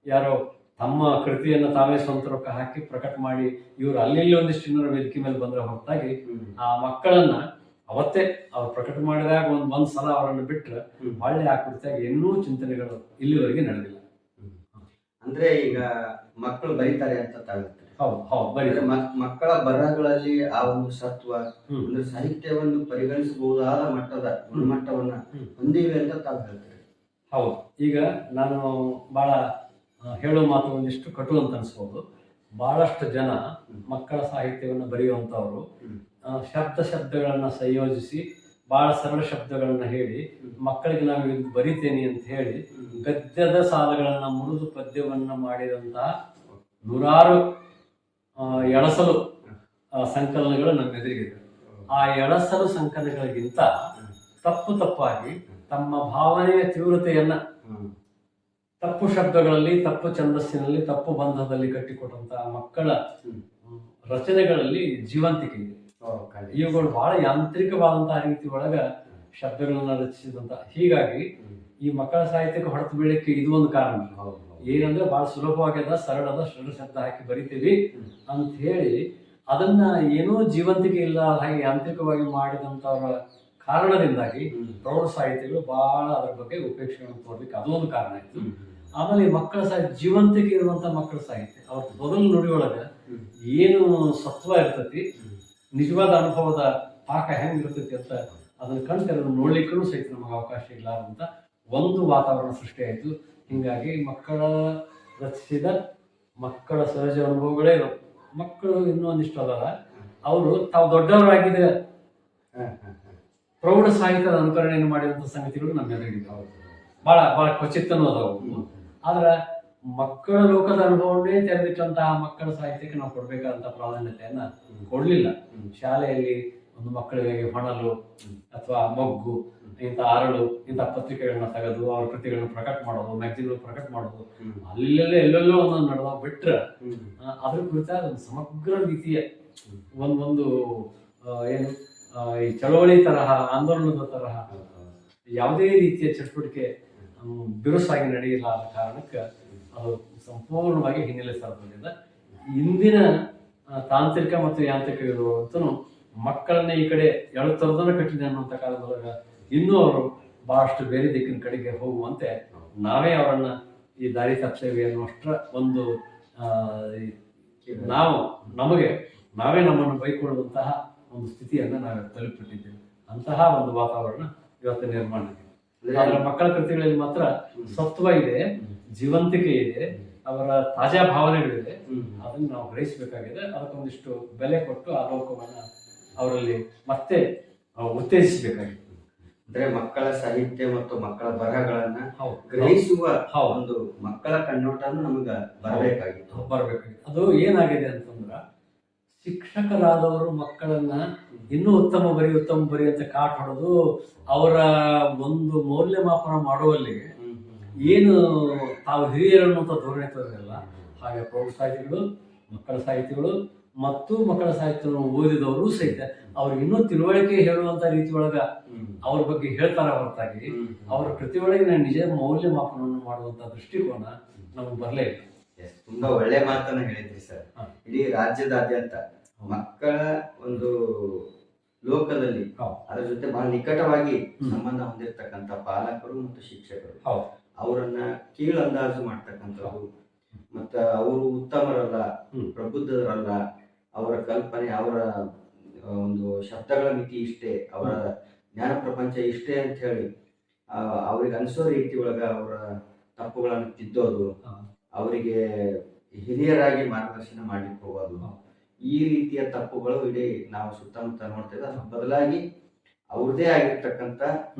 ಯಾರೋ ತಮ್ಮ ಕೃತಿಯನ್ನು ತಾವೇ ಸ್ವಂತ ರೊಕ್ಕ ಹಾಕಿ ಪ್ರಕಟ ಮಾಡಿ ಇವರು ಅಲ್ಲಿ ಒಂದಿಷ್ಟು ಇನ್ನೊಂದು ವೇದಿಕೆ ಮೇಲೆ ಬಂದ್ರೆ ಹೊರತಾಗಿ ಆ ಮಕ್ಕಳನ್ನ ಅವತ್ತೇ ಅವ್ರು ಪ್ರಕಟ ಮಾಡಿದಾಗ ಒಂದ್ ಸಲ ಅವರನ್ನು ಬಿಟ್ಟರೆ ಒಳ್ಳೆ ಆ ಕುರಿತಾಗಿ ಇನ್ನೂ ಚಿಂತನೆಗಳು ಇಲ್ಲಿವರೆಗೆ ನಡೆದಿಲ್ಲ. ಅಂದ್ರೆ ಈಗ ಮಕ್ಕಳು ಬರೀತಾರೆ ಅಂತ ತಾಗುತ್ತೆ. ಹೌದು ಬರೀತಾರೆ. ಮಕ್ಕಳ ಬರಹಗಳಲ್ಲಿ ಆ ಒಂದು ಸತ್ವ ಅಂದ್ರೆ ಸಾಹಿತ್ಯವನ್ನು ಪರಿಗಣಿಸಬಹುದಾದ ಮಟ್ಟದ ಗುಣಮಟ್ಟವನ್ನ ಹೊಂದಿವೆ ಅಂತ ತಾವು ಹೇಳ್ತಾರೆ. ಹೌದು. ಈಗ ನಾನು ಬಹಳ ಹೇಳೋ ಮಾತು ಒಂದಿಷ್ಟು ಕಟು ಅಂತ ಅನ್ಸ್ಬೋದು. ಬಹಳಷ್ಟು ಜನ ಮಕ್ಕಳ ಸಾಹಿತ್ಯವನ್ನು ಬರೆಯುವಂಥವ್ರು ಶಬ್ದಗಳನ್ನ ಸಂಯೋಜಿಸಿ ಬಹಳ ಸರಳ ಶಬ್ದಗಳನ್ನ ಹೇಳಿ ಮಕ್ಕಳಿಗೆ ನಾವು ಇದು ಬರಿತೇನೆ ಅಂತ ಹೇಳಿ ಗದ್ಯದ ಸಾಲುಗಳನ್ನ ಮುರಿದು ಪದ್ಯವನ್ನ ಮಾಡಿದಂತಹ ನೂರಾರು ಎಳಸಲು ಸಂಕಲನಗಳು ನಮ್ಮ ಎದುರಿಗಿದೆ. ಆ ಎಳಸಲು ಸಂಕಲನಗಳಿಗಿಂತ ತಪ್ಪಾಗಿ ತಮ್ಮ ಭಾವನೆಯ ತೀವ್ರತೆಯನ್ನ ತಪ್ಪು ಶಬ್ದಗಳಲ್ಲಿ, ತಪ್ಪು ಛಂದಸ್ಸಿನಲ್ಲಿ, ತಪ್ಪು ಬಂಧದಲ್ಲಿ ಕಟ್ಟಿಕೊಟ್ಟಂತಹ ಮಕ್ಕಳ ರಚನೆಗಳಲ್ಲಿ ಜೀವಂತಿಕೆ ಇದೆ. ಇವುಗಳು ಬಹಳ ಯಾಂತ್ರಿಕವಾದಂತಹ ರೀತಿ ಒಳಗ ಶಬ್ದಗಳನ್ನ ರಚಿಸಿದಂತ. ಹೀಗಾಗಿ ಈ ಮಕ್ಕಳ ಸಾಹಿತ್ಯಕ್ಕೆ ಹೊಡೆತು ಬೀಳಕ್ಕೆ ಇದು ಒಂದು ಕಾರಣ. ಏನಂದ್ರೆ ಬಹಳ ಸುಲಭವಾಗ್ಯದ, ಸರಳದ, ಸರಳ ಶಬ್ದ ಹಾಕಿ ಬರಿತೀವಿ ಅಂತ ಹೇಳಿ ಅದನ್ನ ಏನೂ ಜೀವಂತಿಕೆ ಇಲ್ಲ ಹಾಗೆ ಯಾಂತ್ರಿಕವಾಗಿ ಮಾಡಿದಂತವರ ಕಾರಣದಿಂದಾಗಿ ಪ್ರೌಢ ಸಾಹಿತ್ಯಗಳು ಬಹಳ ಅದರ ಬಗ್ಗೆ ಉಪೇಕ್ಷೆಗಳನ್ನು ತೋರ್ಲಿಕ್ಕೆ ಅದೊಂದು ಕಾರಣ ಆಯ್ತು. ಆಮೇಲೆ ಮಕ್ಕಳ ಸಾಹಿತ್ಯ ಜೀವಂತಿಕೆ ಇರುವಂತ ಮಕ್ಕಳ ಸಾಹಿತ್ಯ ಅವ್ರ ಮೊದಲು ನುಡಿಯೊಳಗ ಏನು ಸತ್ವ ಇರ್ತೈತಿ, ನಿಜವಾದ ಅನುಭವದ ಪಾಕ ಹೆಂಗಿರ್ತೈತಿ ಅಂತ ಅದನ್ನ ಕಂಡು ನೋಡ್ಲಿಕ್ಕೂ ಸಹಿತ ನಮಗೆ ಅವಕಾಶ ಇಲ್ಲ ಅಂತ ಒಂದು ವಾತಾವರಣ ಸೃಷ್ಟಿ ಆಯಿತು. ಹೀಗಾಗಿ ಮಕ್ಕಳ ರಚಿಸಿದ ಮಕ್ಕಳ ಸಹಜ ಅನುಭವಗಳೇ ಮಕ್ಕಳು ಇನ್ನೊಂದಿಷ್ಟು ಅದರ ಅವರು ತಾವು ದೊಡ್ಡವರಾಗಿದ್ದ ಪ್ರೌಢ ಸಾಹಿತ್ಯದ ಅನುಕರಣೆಯನ್ನು ಮಾಡಿದಂಥ ಸಂಗತಿಗಳು ನಮ್ಮ ಎದುರಿಗಿದ್ದಾವೆ. ಬಹಳ ಬಹಳ ಕ್ವಚಿತ್ತನೂ ಅದಾವು. ಆದ್ರೆ ಮಕ್ಕಳ ಲೋಕದ ಅನುಭವವನ್ನೇ ತೆರೆದಿಟ್ಟಂತಹ ಮಕ್ಕಳ ಸಾಹಿತ್ಯಕ್ಕೆ ನಾವು ಕೊಡ್ಬೇಕಾದಂತ ಪ್ರಾಧಾನ್ಯತೆಯನ್ನ ಕೊಡ್ಲಿಲ್ಲ. ಶಾಲೆಯಲ್ಲಿ ಒಂದು ಮಕ್ಕಳಿಗೆ ಹೊಣಲು ಅಥವಾ ಮೊಗ್ಗು, ಇಂಥ ಅರಳು, ಇಂಥ ಪತ್ರಿಕೆಗಳನ್ನ ತೆಗೆದು ಅವ್ರ ಕೃತಿಗಳನ್ನ ಪ್ರಕಟ ಮಾಡೋದು, ಮ್ಯಾಗ್ಝಿನ್ ಪ್ರಕಟ ಮಾಡೋದು, ಅಲ್ಲೆಲ್ಲ ಎಲ್ಲೆಲ್ಲೋ ಒಂದೊಂದು ನಡೆದ ಬಿಟ್ರೆ ಅದ್ರ ಕುರಿತಾದ ಒಂದು ಸಮಗ್ರ ರೀತಿಯ ಒಂದು ಏನು ಈ ಚಳವಳಿ ತರಹ, ಆಂದೋಲನದ ತರಹ ಯಾವುದೇ ರೀತಿಯ ಚಟುವಟಿಕೆ ಬಿರುಸಾಗಿ ನಡೆಯಲಾದ ಕಾರಣಕ್ಕೆ ಅದು ಸಂಪೂರ್ಣವಾಗಿ ಹಿನ್ನೆಲೆ ಸಾಧನೆಯಿಂದ ಇಂದಿನ ತಾಂತ್ರಿಕ ಮತ್ತು ಯಾಂತ್ರಿಕ ಇರುವಂತೂ ಮಕ್ಕಳನ್ನ ಈ ಕಡೆ ಎಳುತ್ತರದನ್ನ ಕಟ್ಟಿದೆ ಅನ್ನುವಂಥ ಕಾಲದೊಳಗ ಇನ್ನೂ ಅವರು ಬಹಳಷ್ಟು ಬೇರೆ ದಿಕ್ಕಿನ ಕಡೆಗೆ ಹೋಗುವಂತೆ ನಾವೇ ಅವರನ್ನ ಈ ದಾರಿ ತಪ್ಪಿಸ್ತೇವೆ ಅನ್ನುವಷ್ಟರ ಒಂದು ನಾವೇ ನಮ್ಮನ್ನು ಬೈಕೊಳ್ಳುವಂತಹ ಒಂದು ಸ್ಥಿತಿಯನ್ನ ನಾವು ತಲುಪಿಟ್ಟಿದ್ದೇವೆ. ಅಂತಹ ಒಂದು ವಾತಾವರಣ ಇವತ್ತು ನಿರ್ಮಾಣ ಆಗಿದೆ. ಅದರ ಮಕ್ಕಳ ಕೃತಿಗಳಲ್ಲಿ ಮಾತ್ರ ಸತ್ವ ಇದೆ, ಜೀವಂತಿಕೆ ಇದೆ, ಅವರ ತಾಜಾ ಭಾವನೆಗಳಿದೆ. ಅದನ್ನು ನಾವು ಗ್ರಹಿಸಬೇಕಾಗಿದೆ. ಅದಕ್ಕೊಂದಿಷ್ಟು ಬೆಲೆ ಕೊಟ್ಟು ಆ ಲೋಕವನ್ನ ಅವರಲ್ಲಿ ಮತ್ತೆ ಉತ್ತೇಜಿಸಬೇಕಾಗಿದೆ. ಅಂದ್ರೆ ಮಕ್ಕಳ ಸಾಹಿತ್ಯ ಮತ್ತು ಮಕ್ಕಳ ಬರಹಗಳನ್ನ ಗ್ರಹಿಸುವ ಒಂದು ಮಕ್ಕಳ ಕಣ್ಣೋಟನು ನಮಗ ಬರಬೇಕಾಗಿತ್ತು. ಅದು ಏನಾಗಿದೆ ಅಂತಂದ್ರ ಶಿಕ್ಷಕರಾದವರು ಮಕ್ಕಳನ್ನ ಇನ್ನೂ ಉತ್ತಮ ಬರಿ ಅಂತ ಕಾಟ್ ಹೊಡೆದು ಅವರ ಒಂದು ಮೌಲ್ಯಮಾಪನ ಮಾಡುವಲ್ಲಿ ಏನು ತಾವು ಹಿರಿಯರನ್ನುವಂಥ ಧೋರಣೆ ತೋರಿರಲ್ಲ. ಹಾಗೆ ಪ್ರೌಢ ಸಾಹಿತಿಗಳು, ಮಕ್ಕಳ ಸಾಹಿತಿಗಳು ಮತ್ತು ಮಕ್ಕಳ ಸಾಹಿತ್ಯವನ್ನು ಓದಿದವರು ಸಹಿತ ಅವ್ರಿಗೆ ಇನ್ನೂ ತಿಳುವಳಿಕೆ ಹೇಳುವಂತ ರೀತಿ ಒಳಗ ಅವ್ರ ಬಗ್ಗೆ ಹೇಳ್ತಾರ ಹೊರತಾಗಿ ಅವರ ಕೃತಿ ಒಳಗಿನ ನಿಜ ಮೌಲ್ಯಮಾಪನವನ್ನು ಮಾಡುವಂತ ದೃಷ್ಟಿಕೋನ ನಮ್ಗೆ ಬರಲೇ ಇಲ್ಲ. ತುಂಬಾ ಒಳ್ಳೆ ಮಾತನ್ನ ಹೇಳಿದ್ರಿ ಸರ್. ಇಡೀ ರಾಜ್ಯದಾದ್ಯಂತ ಮಕ್ಕಳ ಒಂದು ಲೋಕದಲ್ಲಿ ಅದರ ಜೊತೆ ಬಹಳ ನಿಕಟವಾಗಿ ಸಂಬಂಧ ಹೊಂದಿರತಕ್ಕಂತ ಪಾಲಕರು ಮತ್ತು ಶಿಕ್ಷಕರು ಅವರನ್ನ ಕೀಳಂದಾಜು ಮಾಡ್ತಕ್ಕಂಥದ್ದು, ಮತ್ತ ಅವರು ಉತ್ತಮರಲ್ಲ, ಪ್ರಬುದ್ಧರಲ್ಲ, ಅವರ ಕಲ್ಪನೆ, ಅವರ ಒಂದು ಶಬ್ದಗಳ ಮಿತಿ ಇಷ್ಟೇ, ಅವರ ಜ್ಞಾನ ಪ್ರಪಂಚ ಇಷ್ಟೇ ಅಂತ ಹೇಳಿ ಅವ್ರಿಗೆ ಅನಿಸೋ ರೀತಿ ಒಳಗ ಅವರ ತಪ್ಪುಗಳನ್ನು ತಿದ್ದೋದು, ಅವರಿಗೆ ಹಿರಿಯರಾಗಿ ಮಾರ್ಗದರ್ಶನ ಮಾಡ್ಲಿಕ್ಕೆ ಹೋಗೋದು, ಈ ರೀತಿಯ ತಪ್ಪುಗಳು ಇಡೀ ನಾವು ಸುತ್ತಮುತ್ತ ನೋಡ್ತೇವೆ. ಅದ್ರ ಬದಲಾಗಿ ಅವ್ರದೇ ಆಗಿರ್ತಕ್ಕಂಥ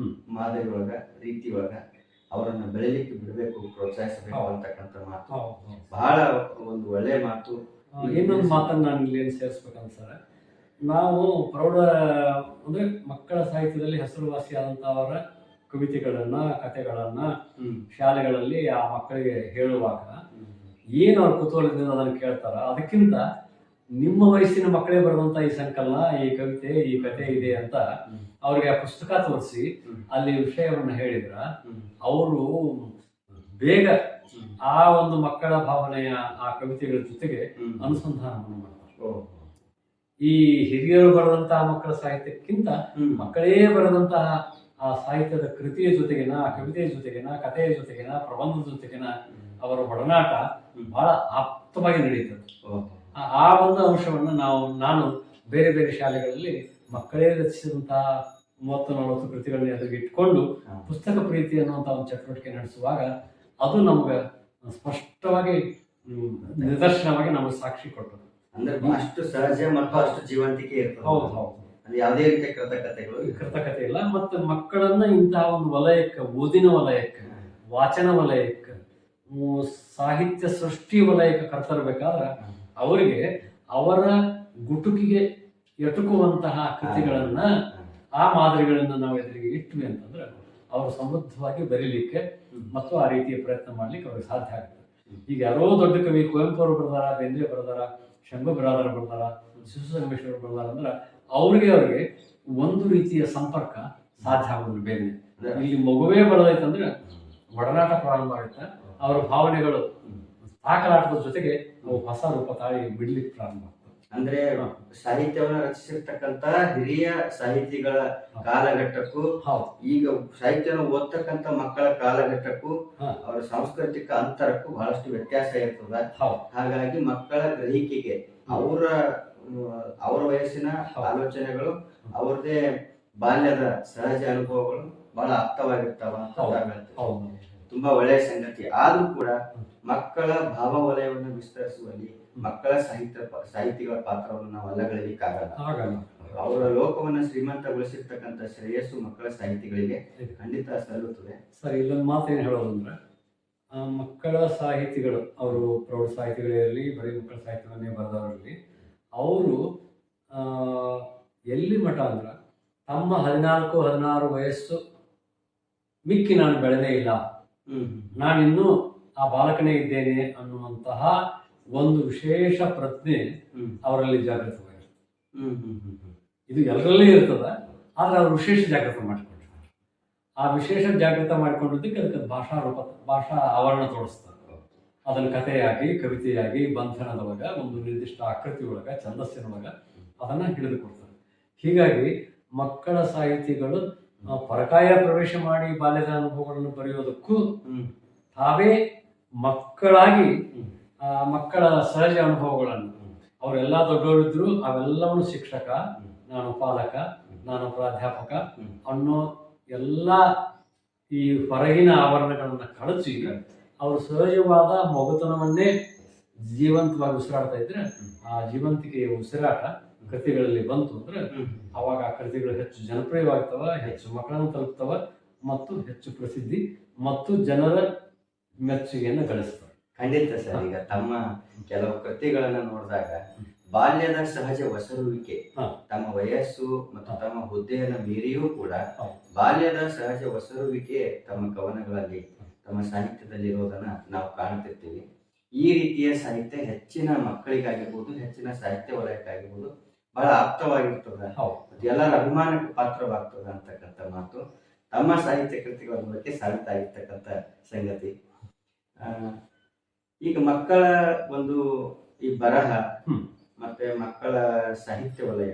ಮಾದರಿ ಒಳಗ, ರೀತಿ ಒಳಗ ಅವರನ್ನ ಬೆಳಿಲಿಕ್ಕೆ ಬಿಡಬೇಕು, ಪ್ರೋತ್ಸಾಹಿಸಬೇಕು ಅಂತಕ್ಕಂಥ ಮಾತು ಬಹಳ ಒಂದು ಒಳ್ಳೆ ಮಾತು. ಇನ್ನೊಂದು ಮಾತನ್ನ ನಾನು ಇಲ್ಲಿ ಸೇರಿಸ್ಬೇಕಂತ, ನಾವು ಪ್ರೌಢ ಅಂದ್ರೆ ಮಕ್ಕಳ ಸಾಹಿತ್ಯದಲ್ಲಿ ಹೆಸರುವಾಸಿಯಾದಂತಹವರ ಕವಿತೆಗಳನ್ನ, ಕಥೆಗಳನ್ನ ಶಾಲೆಗಳಲ್ಲಿ ಆ ಮಕ್ಕಳಿಗೆ ಹೇಳುವಾಗ ಏನು ಅವ್ರ ಕುತೂಹಲದಿಂದ ಅದನ್ನು ಕೇಳ್ತಾರ, ಅದಕ್ಕಿಂತ ನಿಮ್ಮ ವಯಸ್ಸಿನ ಮಕ್ಕಳೇ ಬರೆದಂತ ಈ ಸಂಕಲನ, ಈ ಕವಿತೆ, ಈ ಕಥೆ ಇದೆ ಅಂತ ಅವ್ರಿಗೆ ಆ ಪುಸ್ತಕ ತೋರಿಸಿ ಅಲ್ಲಿ ವಿಷಯವನ್ನ ಹೇಳಿದ್ರ ಅವರು ಬೇಗ ಆ ಒಂದು ಮಕ್ಕಳ ಭಾವನೆಯ ಆ ಕವಿತೆಗಳ ಜೊತೆಗೆ ಅನುಸಂಧಾನವನ್ನು ಮಾಡ್ತಾರೆ. ಈ ಹಿರಿಯರು ಬರೆದಂತಹ ಮಕ್ಕಳ ಸಾಹಿತ್ಯಕ್ಕಿಂತ ಮಕ್ಕಳೇ ಬರೆದಂತಹ ಆ ಸಾಹಿತ್ಯದ ಕೃತಿಯ ಜೊತೆಗಿನ, ಆ ಕವಿತೆಯ ಜೊತೆಗಿನ, ಕಥೆಯ ಜೊತೆಗಿನ, ಪ್ರಬಂಧದ ಜೊತೆಗಿನ ಅವರ ಒಡನಾಟ ಬಹಳ ಆಪ್ತವಾಗಿ ನಡೀತದೆ. ಆ ಒಂದು ಅಂಶವನ್ನು ನಾನು ಬೇರೆ ಬೇರೆ ಶಾಲೆಗಳಲ್ಲಿ ಮಕ್ಕಳೇ ರಚಿಸಿದಂತಹ 30-40 ಕೃತಿಗಳನ್ನ ಎದುರಿಗೆ ಇಟ್ಕೊಂಡು ಪುಸ್ತಕ ಪ್ರೀತಿ ಅನ್ನುವಂಥ ಒಂದು ಚಟುವಟಿಕೆ ನಡೆಸುವಾಗ ಅದು ನಮ್ಗೆ ಸ್ಪಷ್ಟವಾಗಿ ನಿದರ್ಶನವಾಗಿ ನಮಗೆ ಸಾಕ್ಷಿ ಕೊಟ್ಟರು. ಅಂದ್ರೆ ಅಷ್ಟು ಸಹಜ ಮತ್ತು ಅಷ್ಟು ಜೀವಂತಿಕೆ ಇರ್ತದೆ. ಹೌದು. ಅದು ಯಾವುದೇ ರೀತಿಯ ಕೃತಕತೆ ಇಲ್ಲ. ಮತ್ತು ಮಕ್ಕಳನ್ನ ಇಂತಹ ಒಂದು ವಲಯಕ್ಕೆ, ಓದಿನ ವಲಯಕ್ಕೆ, ವಾಚನ ವಲಯಕ್ಕೆ, ಸಾಹಿತ್ಯ ಸೃಷ್ಟಿ ವಲಯಕ್ಕೆ ಕರ್ತರಬೇಕಾದ್ರೆ ಅವರಿಗೆ ಅವರ ಗುಟುಕಿಗೆ ಎಟುಕುವಂತಹ ಕೃತಿಗಳನ್ನ, ಆ ಮಾದರಿಗಳನ್ನ ನಾವು ಎದುರಿಗೆ ಇಟ್ವಿ ಅಂತಂದ್ರೆ ಅವರು ಸಮೃದ್ಧವಾಗಿ ಬರೀಲಿಕ್ಕೆ ಮತ್ತು ಆ ರೀತಿಯ ಪ್ರಯತ್ನ ಮಾಡ್ಲಿಕ್ಕೆ ಅವ್ರಿಗೆ ಸಾಧ್ಯ ಆಗುತ್ತೆ. ಈಗ ಯಾರೋ ದೊಡ್ಡ ಕವಿ ಕುವೆಂಪು ಅವರು ಬರ್ದಾರ, ಬೇಂದ್ರೆ ಬರ್ದಾರ, ಶಂಭು ಬಿರಾದರ ಬರ್ದಾರ, ಶಿಶು ಸಂಗಮೇಶ್ವರ ಬರ್ದಾರ ಅಂದ್ರೆ ಅವ್ರಿಗೆ ಒಂದು ರೀತಿಯ ಸಂಪರ್ಕ ಸಾಧ್ಯ ಆಗೋದು. ಬೇರೆ ಇಲ್ಲಿ ಮಗುವೇ ಬರೋದೈತಂದ್ರೆ ಒಡನಾಟ ಪ್ರಾರಂಭ ಆಗುತ್ತೆ. ಅವರ ಭಾವನೆಗಳು ದಾಖಲಾಟದ ಜೊತೆಗೆ ಹೊಸ ರೂಪ ತಾಳಿ ಬಿಡ್ಲಿಕ್ಕೆ ಪ್ರಾರಂಭ ಆಗ್ತದೆ. ಅಂದ್ರೆ ಸಾಹಿತ್ಯವನ್ನು ರಚಿಸಿರ್ತಕ್ಕಂತ ಹಿರಿಯ ಸಾಹಿತಿಗಳ ಕಾಲಘಟ್ಟಕ್ಕೂ ಈಗ ಸಾಹಿತ್ಯವನ್ನು ಓದ್ತಕ್ಕಂತ ಮಕ್ಕಳ ಕಾಲಘಟ್ಟಕ್ಕೂ ಅವರ ಸಾಂಸ್ಕೃತಿಕ ಅಂತರಕ್ಕೂ ಬಹಳಷ್ಟು ವ್ಯತ್ಯಾಸ ಇರ್ತದ. ಹಾಗಾಗಿ ಮಕ್ಕಳ ಗ್ರಹಿಕೆಗೆ ಅವರ ವಯಸ್ಸಿನ ಆಲೋಚನೆಗಳು, ಅವ್ರದೇ ಬಾಲ್ಯದ ಸಹಜ ಅನುಭವಗಳು ಬಹಳ ಆಪ್ತವಾಗಿರ್ತಾವ ಅಂತ ತುಂಬಾ ಒಳ್ಳೆಯ ಸಂಗತಿ. ಆದ್ರೂ ಕೂಡ ಮಕ್ಕಳ ಭಾವವಲಯವನ್ನು ವಿಸ್ತರಿಸುವಲ್ಲಿ ಮಕ್ಕಳ ಸಾಹಿತಿಗಳ ಪಾತ್ರವನ್ನು ನಾವು ಅಲ್ಲಗಳೆಯಲಿಕ್ಕಾಗಲ್ಲ. ಅವರ ಲೋಕವನ್ನ ಶ್ರೀಮಂತಗೊಳಿಸಿರ್ತಕ್ಕಂಥ ಶ್ರೇಯಸ್ಸು ಮಕ್ಕಳ ಸಾಹಿತಿಗಳಿಗೆ ಖಂಡಿತ ಸಲ್ಲುತ್ತದೆ. ಸರ್, ಇಲ್ಲೊಂದು ಮಾತೇನು ಹೇಳೋದಂದ್ರೆ, ಮಕ್ಕಳ ಸಾಹಿತಿಗಳು, ಅವರು ಪ್ರೌಢ ಸಾಹಿತಿಗಳೇ ಇರಲಿ, ಬರೀ ಮಕ್ಕಳ ಸಾಹಿತ್ಯವನ್ನೇ ಬರೆದವರಲ್ಲಿ, ಅವರು ಎಲ್ಲಿ ಮಠ ಅಂದ್ರೆ ತಮ್ಮ 14-16 ವಯಸ್ಸು ಮಿಕ್ಕಿ ನಾನು ಬೆಳೆದೇ ಇಲ್ಲ, ನಾನಿನ್ನೂ ಆ ಬಾಲಕನೇ ಇದ್ದೇನೆ ಅನ್ನುವಂತಹ ಒಂದು ವಿಶೇಷ ಪ್ರಜ್ಞೆ ಅವರಲ್ಲಿ ಜಾಗೃತವಾಗಿರ್ತದೆ. ಇದು ಎಲ್ಲರಲ್ಲೇ ಇರ್ತದ, ಆದ್ರೆ ಅವರು ವಿಶೇಷ ಜಾಗೃತ ಮಾಡಿಕೊಂಡಿರ್ತಾರೆ. ಆ ವಿಶೇಷ ಜಾಗೃತ ಮಾಡಿಕೊಂಡಿದ್ದಕ್ಕೆ ಅದಕ್ಕೆ ಭಾಷಾ ಆವರಣ ತೋರಿಸ್ತಾರೆ. ಅದನ್ನು ಕಥೆಯಾಗಿ, ಕವಿತೆಯಾಗಿ, ಬಂಧನದೊಳಗ, ಒಂದು ನಿರ್ದಿಷ್ಟ ಆಕೃತಿ ಒಳಗ, ಛಂದಸ್ಸಿನೊಳಗ ಅದನ್ನ ಹಿಡಿದುಕೊಡ್ತಾರೆ. ಹೀಗಾಗಿ ಮಕ್ಕಳ ಸಾಹಿತಿಗಳು ಪರಕಾಯ ಪ್ರವೇಶ ಮಾಡಿ ಬಾಲ್ಯದ ಅನುಭವಗಳನ್ನು ಬರೆಯೋದಕ್ಕೂ ತಾವೇ ಮಕ್ಕಳಾಗಿ ಮಕ್ಕಳ ಸಹಜ ಅನುಭವಗಳನ್ನು, ಅವರೆಲ್ಲ ದೊಡ್ಡವರಿದ್ರು ಅವೆಲ್ಲವನ್ನು ಶಿಕ್ಷಕ, ನಾನು ಪಾಲಕ, ನಾನು ಪ್ರಾಧ್ಯಾಪಕ ಅನ್ನೋ ಎಲ್ಲ ಈ ಹೊರಗಿನ ಆವರಣಗಳನ್ನು ಕಳಚಿ ಅವರು ಸಹಜವಾದ ಮಗುತನವನ್ನೇ ಜೀವಂತವಾಗಿ ಉಸಿರಾಡ್ತಾ ಇದ್ರೆ, ಆ ಜೀವಂತಿಕೆಯ ಉಸಿರಾಟ ಕೃತಿಗಳಲ್ಲಿ ಬಂತು ಅಂದ್ರೆ ಅವಾಗ ಆ ಕೃತಿಗಳು ಹೆಚ್ಚು ಜನಪ್ರಿಯವಾಗ್ತವ, ಹೆಚ್ಚು ಮಕ್ಕಳನ್ನು ತಲುಪ್ತವ ಮತ್ತು ಹೆಚ್ಚು ಪ್ರಸಿದ್ಧಿ ಮತ್ತು ಜನರ ಮೆಚ್ಚುಗೆಯನ್ನು ಗಳಿಸ್ತವೆ. ಖಂಡಿತ ಸರ್. ಈಗ ತಮ್ಮ ಕೆಲವು ಕೃತಿಗಳನ್ನ ನೋಡಿದಾಗ ಬಾಲ್ಯದ ಸಹಜ ಒಸರುವಿಕೆ, ತಮ್ಮ ವಯಸ್ಸು ಮತ್ತು ತಮ್ಮ ಹುದ್ದೆಯನ್ನು ಮೀರಿಯೂ ಕೂಡ ಬಾಲ್ಯದ ಸಹಜ ಒಸರುವಿಕೆ ತಮ್ಮ ಕವನಗಳಲ್ಲಿ, ತಮ್ಮ ಸಾಹಿತ್ಯದಲ್ಲಿ ಇರೋದನ್ನ ನಾವು ಕಾಣ್ತಿರ್ತೀವಿ. ಈ ರೀತಿಯ ಸಾಹಿತ್ಯ ಹೆಚ್ಚಿನ ಮಕ್ಕಳಿಗಾಗಿರ್ಬೋದು, ಹೆಚ್ಚಿನ ಸಾಹಿತ್ಯ ವಲಯಕ್ಕಾಗಿರ್ಬೋದು ಬಹಳ ಆಪ್ತವಾಗಿರ್ತದ, ಎಲ್ಲರ ಅಭಿಮಾನಕ್ಕೆ ಪಾತ್ರವಾಗ್ತದ ಅಂತಕ್ಕಂಥ ಮಾತು ತಮ್ಮ ಸಾಹಿತ್ಯ ಕೃತಿಗಳ ಮೂಲಕ ಸಾಬೀತಾಗಿರ್ತಕ್ಕಂಥ ಸಂಗತಿ. ಈಗ ಮಕ್ಕಳ ಒಂದು ಈ ಬರಹ ಮತ್ತೆ ಮಕ್ಕಳ ಸಾಹಿತ್ಯ ವಲಯ,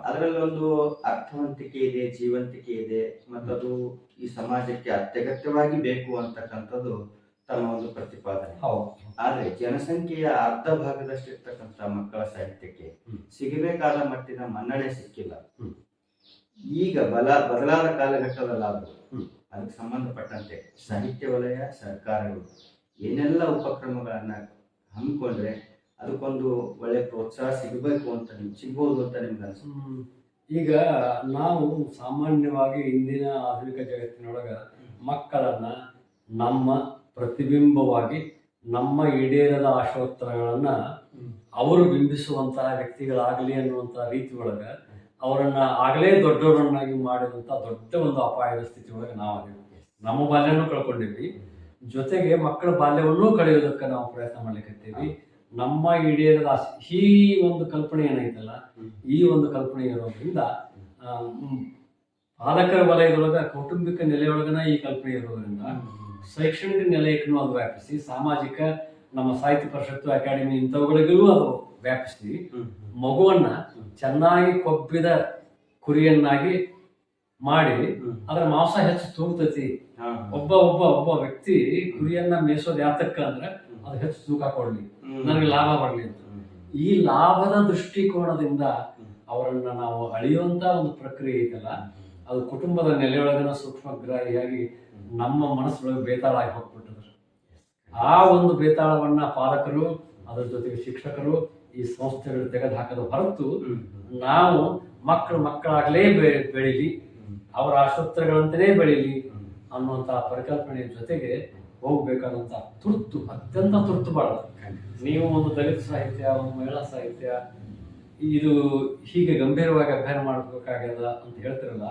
ಅದರಲ್ಲಿ ಒಂದು ಅರ್ಥವಂತಿಕೆ ಇದೆ, ಜೀವಂತಿಕೆ ಇದೆ, ಮತ್ತದು ಈ ಸಮಾಜಕ್ಕೆ ಅತ್ಯಗತ್ಯವಾಗಿ ಬೇಕು ಅಂತಕ್ಕಂಥದ್ದು ತಮ್ಮ ಒಂದು ಪ್ರತಿಪಾದನೆ. ಆದ್ರೆ ಜನಸಂಖ್ಯೆಯ ಅರ್ಧ ಭಾಗದಷ್ಟು ಇರ್ತಕ್ಕಂಥ ಮಕ್ಕಳ ಸಾಹಿತ್ಯಕ್ಕೆ ಸಿಗಬೇಕಾದ ಮಟ್ಟಿನ ಮನ್ನಣೆ ಸಿಕ್ಕಿಲ್ಲ. ಈಗ ಬದಲಾದ ಕಾಲಘಟ್ಟದಲ್ಲಾದ್ರೂ ಅದಕ್ಕೆ ಸಂಬಂಧಪಟ್ಟಂತೆ ಸಾಹಿತ್ಯ ವಲಯ, ಸರ್ಕಾರಗಳು ಏನೆಲ್ಲ ಉಪಕ್ರಮಗಳನ್ನ ಹಮ್ಮಿಕೊಂಡ್ರೆ ಅದಕ್ಕೊಂದು ಒಳ್ಳೆ ಪ್ರೋತ್ಸಾಹ ಸಿಗಬಹುದು ಅಂತ ನಿಮ್ಗೆ ಅನ್ಸುತ್ತೆ? ಈಗ ನಾವು ಸಾಮಾನ್ಯವಾಗಿ ಇಂದಿನ ಆಧುನಿಕ ಜಗತ್ತಿನೊಳಗ ಮಕ್ಕಳನ್ನ ನಮ್ಮ ಪ್ರತಿಬಿಂಬವಾಗಿ, ನಮ್ಮ ಈಡೇರದ ಆಶೋತ್ತರಗಳನ್ನ ಅವರು ಬಿಂಬಿಸುವಂತಹ ವ್ಯಕ್ತಿಗಳಾಗಲಿ ಅನ್ನುವಂತಹ ರೀತಿ ಒಳಗ ಅವರನ್ನ ಆಗಲೇ ದೊಡ್ಡವರನ್ನಾಗಿ ಮಾಡಿದಂಥ ದೊಡ್ಡ ಒಂದು ಅಪಾಯದ ಸ್ಥಿತಿ ಒಳಗೆ ನಾವು ನಮ್ಮ ಬಾಲ್ಯನೂ ಕಳ್ಕೊಂಡಿದ್ವಿ, ಜೊತೆಗೆ ಮಕ್ಕಳ ಬಾಲ್ಯವನ್ನೂ ಕಳೆಯೋದಕ್ಕೆ ನಾವು ಪ್ರಯತ್ನ ಮಾಡ್ಲಿಕ್ಕತ್ತೀವಿ. ನಮ್ಮ ಈಡೇರದ ಈ ಒಂದು ಕಲ್ಪನೆ ಏನೈತಲ್ಲ, ಈ ಒಂದು ಕಲ್ಪನೆ ಇರೋದ್ರಿಂದ ಪಾಲಕರ ವಲಯದೊಳಗ, ಕೌಟುಂಬಿಕ ನೆಲೆಯೊಳಗನ ಈ ಕಲ್ಪನೆ ಇರೋದ್ರಿಂದ ಶೈಕ್ಷಣಿಕ ನಿಲಯಕ್ಕೂ ಅದು ವ್ಯಾಪಿಸಿ, ಸಾಮಾಜಿಕ ನಮ್ಮ ಸಾಹಿತ್ಯ ಪರಿಷತ್ತು ಅಕಾಡೆಮಿ ಇಂಥವುಗಳಿಗೂ ಅದು ವ್ಯಾಪಿಸಿ ಮಗುವನ್ನ ಚೆನ್ನಾಗಿ ಕೊಬ್ಬಿದ ಕುರಿಯನ್ನಾಗಿ ಮಾಡಿ ಅದರ ಮಾಂಸ ಹೆಚ್ಚು ತೂಗ್ತತಿ. ಒಬ್ಬ ಒಬ್ಬ ಒಬ್ಬ ವ್ಯಕ್ತಿ ಕುರಿಯನ್ನ ಮೇಯಿಸೋದು ಯಾತಕ್ಕ ಅಂದ್ರೆ ಅದು ಹೆಚ್ಚು ತೂಕ ಕೊಡ್ಲಿ, ನನಗೆ ಲಾಭ ಬರಲಿ ಅಂತ. ಈ ಲಾಭದ ದೃಷ್ಟಿಕೋನದಿಂದ ಅವರನ್ನ ನಾವು ಅಳಿಯುವಂತ ಒಂದು ಪ್ರಕ್ರಿಯೆ ಐತಲ್ಲ, ಅದು ಕುಟುಂಬದ ನೆಲೆಯೊಳಗಿನ ಸೂಕ್ಷ್ಮಗ್ರಾಹಿಯಾಗಿ ನಮ್ಮ ಮನಸ್ಸೊಳಗೆ ಬೇತಾಳ ಆಗಿ ಹೋಗ್ಬಿಟ್ಟಿದ್ರು. ಆ ಒಂದು ಬೇತಾಳವನ್ನ ಪಾಲಕರು, ಅದರ ಜೊತೆಗೆ ಶಿಕ್ಷಕರು ಈ ಸಂಸ್ಥೆಗಳು ತೆಗೆದು ಹಾಕದ ಹೊರತು ನಾವು ಮಕ್ಕಳಾಗಲೇ ಬೆಳೀಲಿ, ಅವರ ಆಶೋತ್ತರಗಳಂತೆಯೇ ಬೆಳೀಲಿ ಅನ್ನುವಂಥ ಪರಿಕಲ್ಪನೆಯ ಜೊತೆಗೆ ಹೋಗ್ಬೇಕಾದಂಥ ತುರ್ತು, ಅತ್ಯಂತ ತುರ್ತು ಬಾಳ. ನೀವು ಒಂದು ದಲಿತ ಸಾಹಿತ್ಯ, ಒಂದು ಮಹಿಳಾ ಸಾಹಿತ್ಯ ಇದು ಹೀಗೆ ಗಂಭೀರವಾಗಿ ಅಧ್ಯಯನ ಮಾಡಬೇಕಾಗ್ಯದ ಅಂತ ಹೇಳ್ತಿರಲ್ಲ,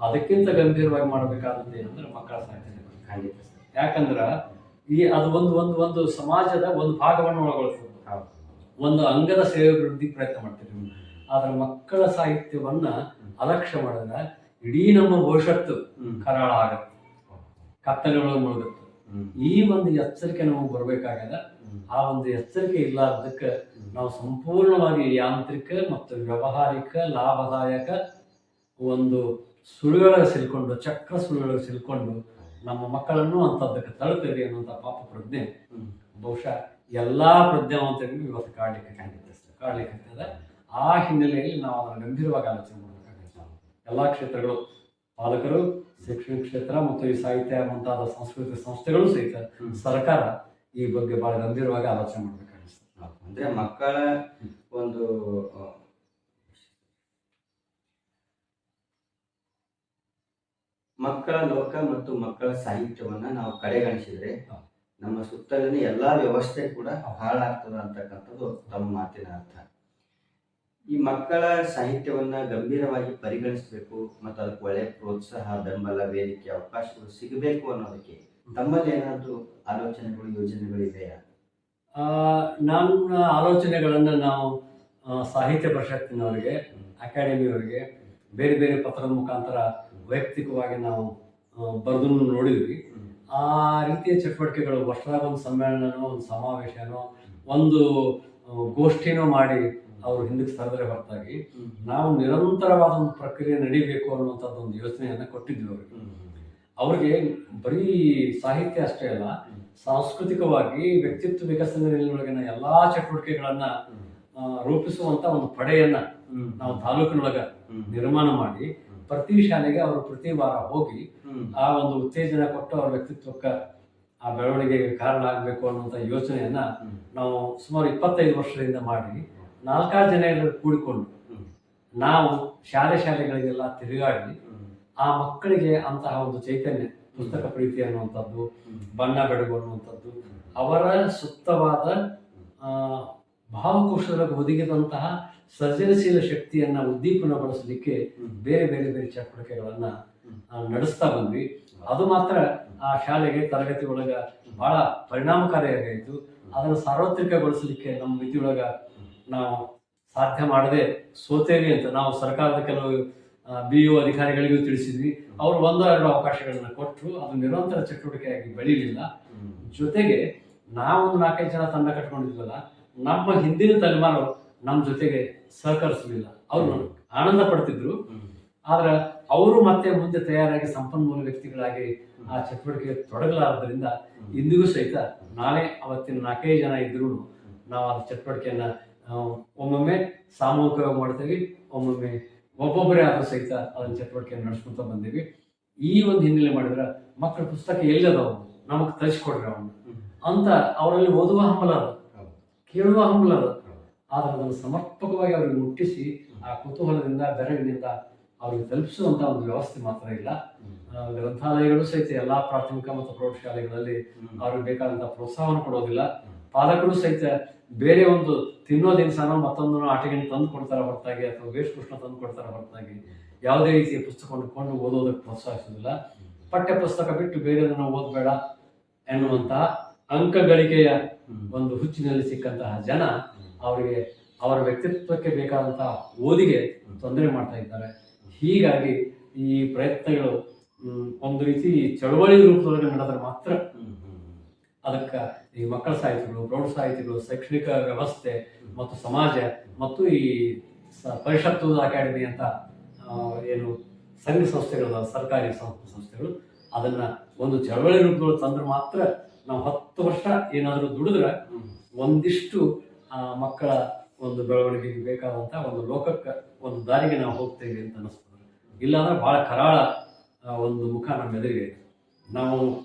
ಅದಕ್ಕಿಂತ ಗಂಭೀರವಾಗಿ ಮಾಡಬೇಕಾದಂತ ಏನಂದ್ರೆ ಮಕ್ಕಳ ಸಾಹಿತ್ಯ. ಯಾಕಂದ್ರ ಅದು ಒಂದು ಒಂದು ಒಂದು ಸಮಾಜದ ಒಂದು ಭಾಗವನ್ನು ಒಳಗೊಳ್ತದೆ, ಒಂದು ಅಂಗದ ಸೇವೆ ವೃದ್ಧಿ ಪ್ರಯತ್ನ ಮಾಡ್ತೀವಿ. ಆದ್ರೆ ಮಕ್ಕಳ ಸಾಹಿತ್ಯವನ್ನ ಅಲಕ್ಷ್ಯ ಮಾಡಿದ್ರೆ ಇಡೀ ನಮ್ಮ ಭವಿಷ್ಯತ್ತು ಕರಾಳ ಆಗತ್ತೆ, ಕತ್ತಲೆ ಒಳಗೆ ಮುಳುಗುತ್ತೆ. ಈ ಒಂದು ಎಚ್ಚರಿಕೆ ನಮಗೆ ಬರ್ಬೇಕಾಗ್ಯದ. ಆ ಒಂದು ಎಚ್ಚರಿಕೆ ಇಲ್ಲದಕ್ಕೆ ನಾವು ಸಂಪೂರ್ಣವಾಗಿ ಯಾಂತ್ರಿಕ ಮತ್ತು ವ್ಯವಹಾರಿಕ ಲಾಭದಾಯಕ ಒಂದು ಸುಳಿಯೊಳಗೆ ಸಿಲ್ಕೊಂಡು, ಚಕ್ರ ಸುಳಿಯೊಳಗೆ ಸಿಲ್ಕೊಂಡು ನಮ್ಮ ಮಕ್ಕಳನ್ನು ಅಂತದ್ದಕ್ಕೆ ತಳ್ತೇವೆ ಅನ್ನುವಂಥ ಪಾಪ ಪ್ರಜ್ಞೆ ಬಹುಶಃ ಎಲ್ಲಾ ಪ್ರಜ್ಞಾವಂತರಿಗೂ ಇವತ್ತು ಕಾಡ್ಲಿಕ್ಕೆ. ಆ ಹಿನ್ನೆಲೆಯಲ್ಲಿ ನಾವು ಅದನ್ನು ಗಂಭೀರವಾಗಿ ಆಲೋಚನೆ ಮಾಡಬೇಕಾಗುತ್ತೆ. ಎಲ್ಲಾ ಕ್ಷೇತ್ರಗಳು, ಪಾಲಕರು, ಶೈಕ್ಷಣಿಕ ಕ್ಷೇತ್ರ ಮತ್ತು ಈ ಸಾಹಿತ್ಯ ಮುಂತಾದ ಸಾಂಸ್ಕೃತಿಕ ಸಂಸ್ಥೆಗಳು ಸಹಿತ, ಸರ್ಕಾರ ಈ ಬಗ್ಗೆ ಬಹಳ ಗಂಭೀರವಾಗಿ ಆಲೋಚನೆ ಮಾಡಬೇಕಾಗುತ್ತೆ. ಅಂದ್ರೆ ಮಕ್ಕಳ ಒಂದು ಮಕ್ಕಳ ಲೋಕ ಮತ್ತು ಮಕ್ಕಳ ಸಾಹಿತ್ಯವನ್ನ ನಾವು ಕಡೆಗಣಿಸಿದ್ರೆ ನಮ್ಮ ಸುತ್ತಲಿನ ಎಲ್ಲಾ ವ್ಯವಸ್ಥೆ ಕೂಡ ಹಾಳಾಗ್ತದ ಅಂತಕ್ಕಂಥದ್ದು ತಮ್ಮ ಮಾತಿನ ಅರ್ಥ. ಈ ಮಕ್ಕಳ ಸಾಹಿತ್ಯವನ್ನ ಗಂಭೀರವಾಗಿ ಪರಿಗಣಿಸಬೇಕು ಮತ್ತು ಅದಕ್ಕೆ ಒಳ್ಳೆ ಪ್ರೋತ್ಸಾಹ, ಬೆಂಬಲ, ವೇದಿಕೆ, ಅವಕಾಶಗಳು ಸಿಗಬೇಕು ಅನ್ನೋದಕ್ಕೆ ತಮ್ಮಲ್ಲಿ ಏನಾದರೂ ಆಲೋಚನೆಗಳು, ಯೋಜನೆಗಳಿವೆಯಾ? ನನ್ನ ಆಲೋಚನೆಗಳನ್ನು ನಾವು ಸಾಹಿತ್ಯ ಪರಿಷತ್ತಿನವರಿಗೆ, ಅಕಾಡೆಮಿಯವರಿಗೆ ಬೇರೆ ಬೇರೆ ಪತ್ರದ ಮುಖಾಂತರ ವೈಯಕ್ತಿಕವಾಗಿ ನಾವು ಬರೆದು ನೋಡಿದ್ವಿ. ಆ ರೀತಿಯ ಚಟುವಟಿಕೆಗಳು ವರ್ಷದಾಗ ಒಂದು ಸಮ್ಮೇಳನನೋ, ಒಂದು ಸಮಾವೇಶನೋ, ಒಂದು ಗೋಷ್ಠಿನೋ ಮಾಡಿ ಅವರು ಹಿಂದಕ್ಕೆ ಸರಿದ್ರೆ ಹೊರತಾಗಿ ನಾವು ನಿರಂತರವಾದ ಒಂದು ಪ್ರಕ್ರಿಯೆ ನಡೀಬೇಕು ಅನ್ನುವಂಥದ್ದು ಒಂದು ಯೋಚನೆಯನ್ನು ಕೊಟ್ಟಿದ್ವಿ ಅವ್ರಿಗೆ. ಬರೀ ಸಾಹಿತ್ಯ ಅಷ್ಟೇ ಅಲ್ಲ, ಸಾಂಸ್ಕೃತಿಕವಾಗಿ ವ್ಯಕ್ತಿತ್ವ ವಿಕಸನದೊಳಗಿನ ಎಲ್ಲಾ ಚಟುವಟಿಕೆಗಳನ್ನ ರೂಪಿಸುವಂತ ಒಂದು ಪಡೆಯನ್ನ ನಾವು ತಾಲೂಕಿನೊಳಗ ನಿರ್ಮಾಣ ಮಾಡಿ ಪ್ರತಿ ಶಾಲೆಗೆ ಅವರು ಪ್ರತಿ ವಾರ ಹೋಗಿ ಆ ಒಂದು ಉತ್ತೇಜನ ಕೊಟ್ಟು ಅವ್ರ ವ್ಯಕ್ತಿತ್ವಕ್ಕೆ, ಆ ಬೆಳವಣಿಗೆಗೆ ಕಾರಣ ಆಗಬೇಕು ಅನ್ನುವಂಥ ಯೋಚನೆಯನ್ನ ನಾವು ಸುಮಾರು 25 ವರ್ಷದಿಂದ ಮಾಡಿ 4 ಜನ ಕೂಡಿಕೊಂಡು ನಾವು ಶಾಲೆಗಳಿಗೆಲ್ಲ ತಿರುಗಾಡಿ ಆ ಮಕ್ಕಳಿಗೆ ಅಂತಹ ಒಂದು ಚೈತನ್ಯ, ಪುಸ್ತಕ ಪ್ರೀತಿ ಅನ್ನುವಂಥದ್ದು, ಬಣ್ಣ ಬೆಳಗು ಅನ್ನುವಂಥದ್ದು, ಅವರ ಸುಪ್ತವಾದ ಭಾವಕೋಶದಲ್ಲಿ ಒದಗಿದಂತಹ ಸೃಜನಶೀಲ ಶಕ್ತಿಯನ್ನ ಉದ್ದೀಪನಗೊಳಿಸಲಿಕ್ಕೆ ಬೇರೆ ಬೇರೆ ಬೇರೆ ಚಟುವಟಿಕೆಗಳನ್ನ ನಡೆಸ್ತಾ ಬಂದ್ವಿ. ಅದು ಮಾತ್ರ ಆ ಶಾಲೆಗೆ ತರಗತಿ ಒಳಗ ಬಹಳ ಪರಿಣಾಮಕಾರಿಯಾಗಾಯಿತು. ಅದನ್ನು ಸಾರ್ವತ್ರಿಕಗೊಳಿಸಲಿಕ್ಕೆ ನಮ್ಮ ಮಿತಿಯೊಳಗ ನಾವು ಸಾಧ್ಯ ಮಾಡದೆ ಸೋತೇವಿ ಅಂತ ನಾವು ಸರ್ಕಾರದ ಕೆಲವು BO ಅಧಿಕಾರಿಗಳಿಗೂ ತಿಳಿಸಿದ್ವಿ. ಅವರು 1-2 ಅವಕಾಶಗಳನ್ನ ಕೊಟ್ಟರು. ಅದು ನಿರಂತರ ಚಟುವಟಿಕೆಯಾಗಿ ಬೆಳೀಲಿಲ್ಲ. ಜೊತೆಗೆ ನಾವೊಂದು 4-5 ಜನ ತಂಡ ಕಟ್ಕೊಂಡಿದ್ವಲ್ಲ, ನಮ್ಮ ಹಿಂದಿನ ತಲೆಮಾರು ನಮ್ಮ ಜೊತೆಗೆ ಸಹಕರಿಸಲಿಲ್ಲ. ಅವರು ಆನಂದ ಪಡ್ತಿದ್ರು, ಆದ್ರೆ ಅವರು ಮತ್ತೆ ಮುಂದೆ ತಯಾರಾಗಿ ಸಂಪನ್ಮೂಲ ವ್ಯಕ್ತಿಗಳಾಗಿ ಆ ಚಟುವಟಿಕೆಗೆ ತೊಡಗಲಾರದ್ರಿಂದ ಇಂದಿಗೂ ಸಹಿತ ನಾಳೆ ಅವತ್ತಿನ 4-5 ಜನ ಇದ್ರು ನಾವು ಆ ಚಟುವಟಿಕೆಯನ್ನ ಒಮ್ಮೊಮ್ಮೆ ಸಾಮೂಹಿಕವಾಗಿ ಮಾಡ್ತೀವಿ, ಒಮ್ಮೊಮ್ಮೆ ಒಬ್ಬೊಬ್ಬರೇ ಆದ್ರೂ ಸಹಿತ ಅದನ್ನ ಚಟುವಟಿಕೆಯನ್ನು ನಡೆಸ್ಕೊಂತ ಬಂದೀವಿ. ಈ ಒಂದು ಹಿನ್ನೆಲೆ ಮಾಡಿದ್ರೆ ಮಕ್ಕಳ ಪುಸ್ತಕ ಎಲ್ಲದವು ನಮಗೆ ತರಿಸ್ಕೊಡ್ರಿ ಅವನು ಅಂತ ಅವರಲ್ಲಿ ಓದುವ ಹಂಬಲ ಅದ, ಕೇಳುವ ಹಂಬಲ ಅದ. ಆದ್ರೆ ಅದನ್ನು ಸಮರ್ಪಕವಾಗಿ ಅವ್ರಿಗೆ ಮುಟ್ಟಿಸಿ ಆ ಕುತೂಹಲದಿಂದ, ಬೆರಗಿನಿಂದ ಅವ್ರಿಗೆ ತಲುಪಿಸುವಂತ ಒಂದು ವ್ಯವಸ್ಥೆ ಮಾತ್ರ ಇಲ್ಲ. ಗ್ರಂಥಾಲಯಗಳು ಸಹಿತ ಎಲ್ಲಾ ಪ್ರಾಥಮಿಕ ಮತ್ತು ಪ್ರೌಢಶಾಲೆಗಳಲ್ಲಿ ಅವ್ರಿಗೆ ಬೇಕಾದಂತಹ ಪ್ರೋತ್ಸಾಹವನ್ನು ಕೊಡೋದಿಲ್ಲ. ಪಾಲಕರು ಸಹಿತ ಬೇರೆ ಒಂದು ತಿನ್ನೋ ದಿನಸನೋ ಮತ್ತೊಂದನ್ನು ಆಟಿಕೆಯನ್ನು ತಂದು ಕೊಡ್ತಾರ ಹೊರತಾಗಿ, ಅಥವಾ ವೇಷಭೂಷಣ ತಂದು ಕೊಡ್ತಾರ ಹೊರತಾಗಿ ಯಾವುದೇ ರೀತಿಯ ಪುಸ್ತಕವನ್ನು ಕೊಂಡು ಓದೋದಕ್ಕೆ ಪ್ರೋತ್ಸಾಹಿಸೋದಿಲ್ಲ. ಪಠ್ಯ ಪುಸ್ತಕ ಬಿಟ್ಟು ಬೇರೆದನ್ನು ಓದಬೇಡ ಎನ್ನುವಂತಹ ಅಂಕ ಗಳಿಕೆಯ ಒಂದು ಹುಚ್ಚಿನಲ್ಲಿ ಸಿಕ್ಕಂತಹ ಜನ ಅವರಿಗೆ ಅವರ ವ್ಯಕ್ತಿತ್ವಕ್ಕೆ ಬೇಕಾದಂತಹ ಓದಿಗೆ ತೊಂದರೆ ಮಾಡ್ತಾ ಇದ್ದಾರೆ. ಹೀಗಾಗಿ ಈ ಪ್ರಯತ್ನಗಳು ಒಂದು ರೀತಿ ಚಳವಳಿ ರೂಪದೊಳಗೆ ನಡೆದ್ರೆ ಮಾತ್ರ ಅದಕ್ಕೆ ಈ ಮಕ್ಕಳ ಸಾಹಿತಿಗಳು, ಪ್ರೌಢ ಸಾಹಿತಿಗಳು, ಶೈಕ್ಷಣಿಕ ವ್ಯವಸ್ಥೆ ಮತ್ತು ಸಮಾಜ ಮತ್ತು ಈ ಪರಿಷತ್ತು ಅಕಾಡೆಮಿ ಅಂತ ಏನು ಸಂಘ ಸಂಸ್ಥೆಗಳು, ಸರ್ಕಾರಿ ಸಂಸ್ಥೆಗಳು ಅದನ್ನ ಒಂದು ಚಳವಳಿ ರೂಪದೊಳಗೆ ತಂದ್ರೆ ಮಾತ್ರ ನಾವು 10 ವರ್ಷ ಏನಾದರೂ ದುಡಿದ್ರೆ ಒಂದಿಷ್ಟು ಮಕ್ಕಳ ಒಂದು ಬೆಳವಣಿಗೆಗೆ ಬೇಕಾದಂಥ ಒಂದು ಲೋಕಕ್ಕೆ ಒಂದು ದಾರಿಗೆ ನಾವು ಹೋಗ್ತೇವೆ ಅಂತ ಅನಿಸ್ತದೆ. ಇಲ್ಲಾಂದ್ರೆ ಭಾಳ ಕರಾಳ ಒಂದು ಮುಖ ನಮ್ಮ ಎದುರಿಗೆ ಐತೆ. ನಾವು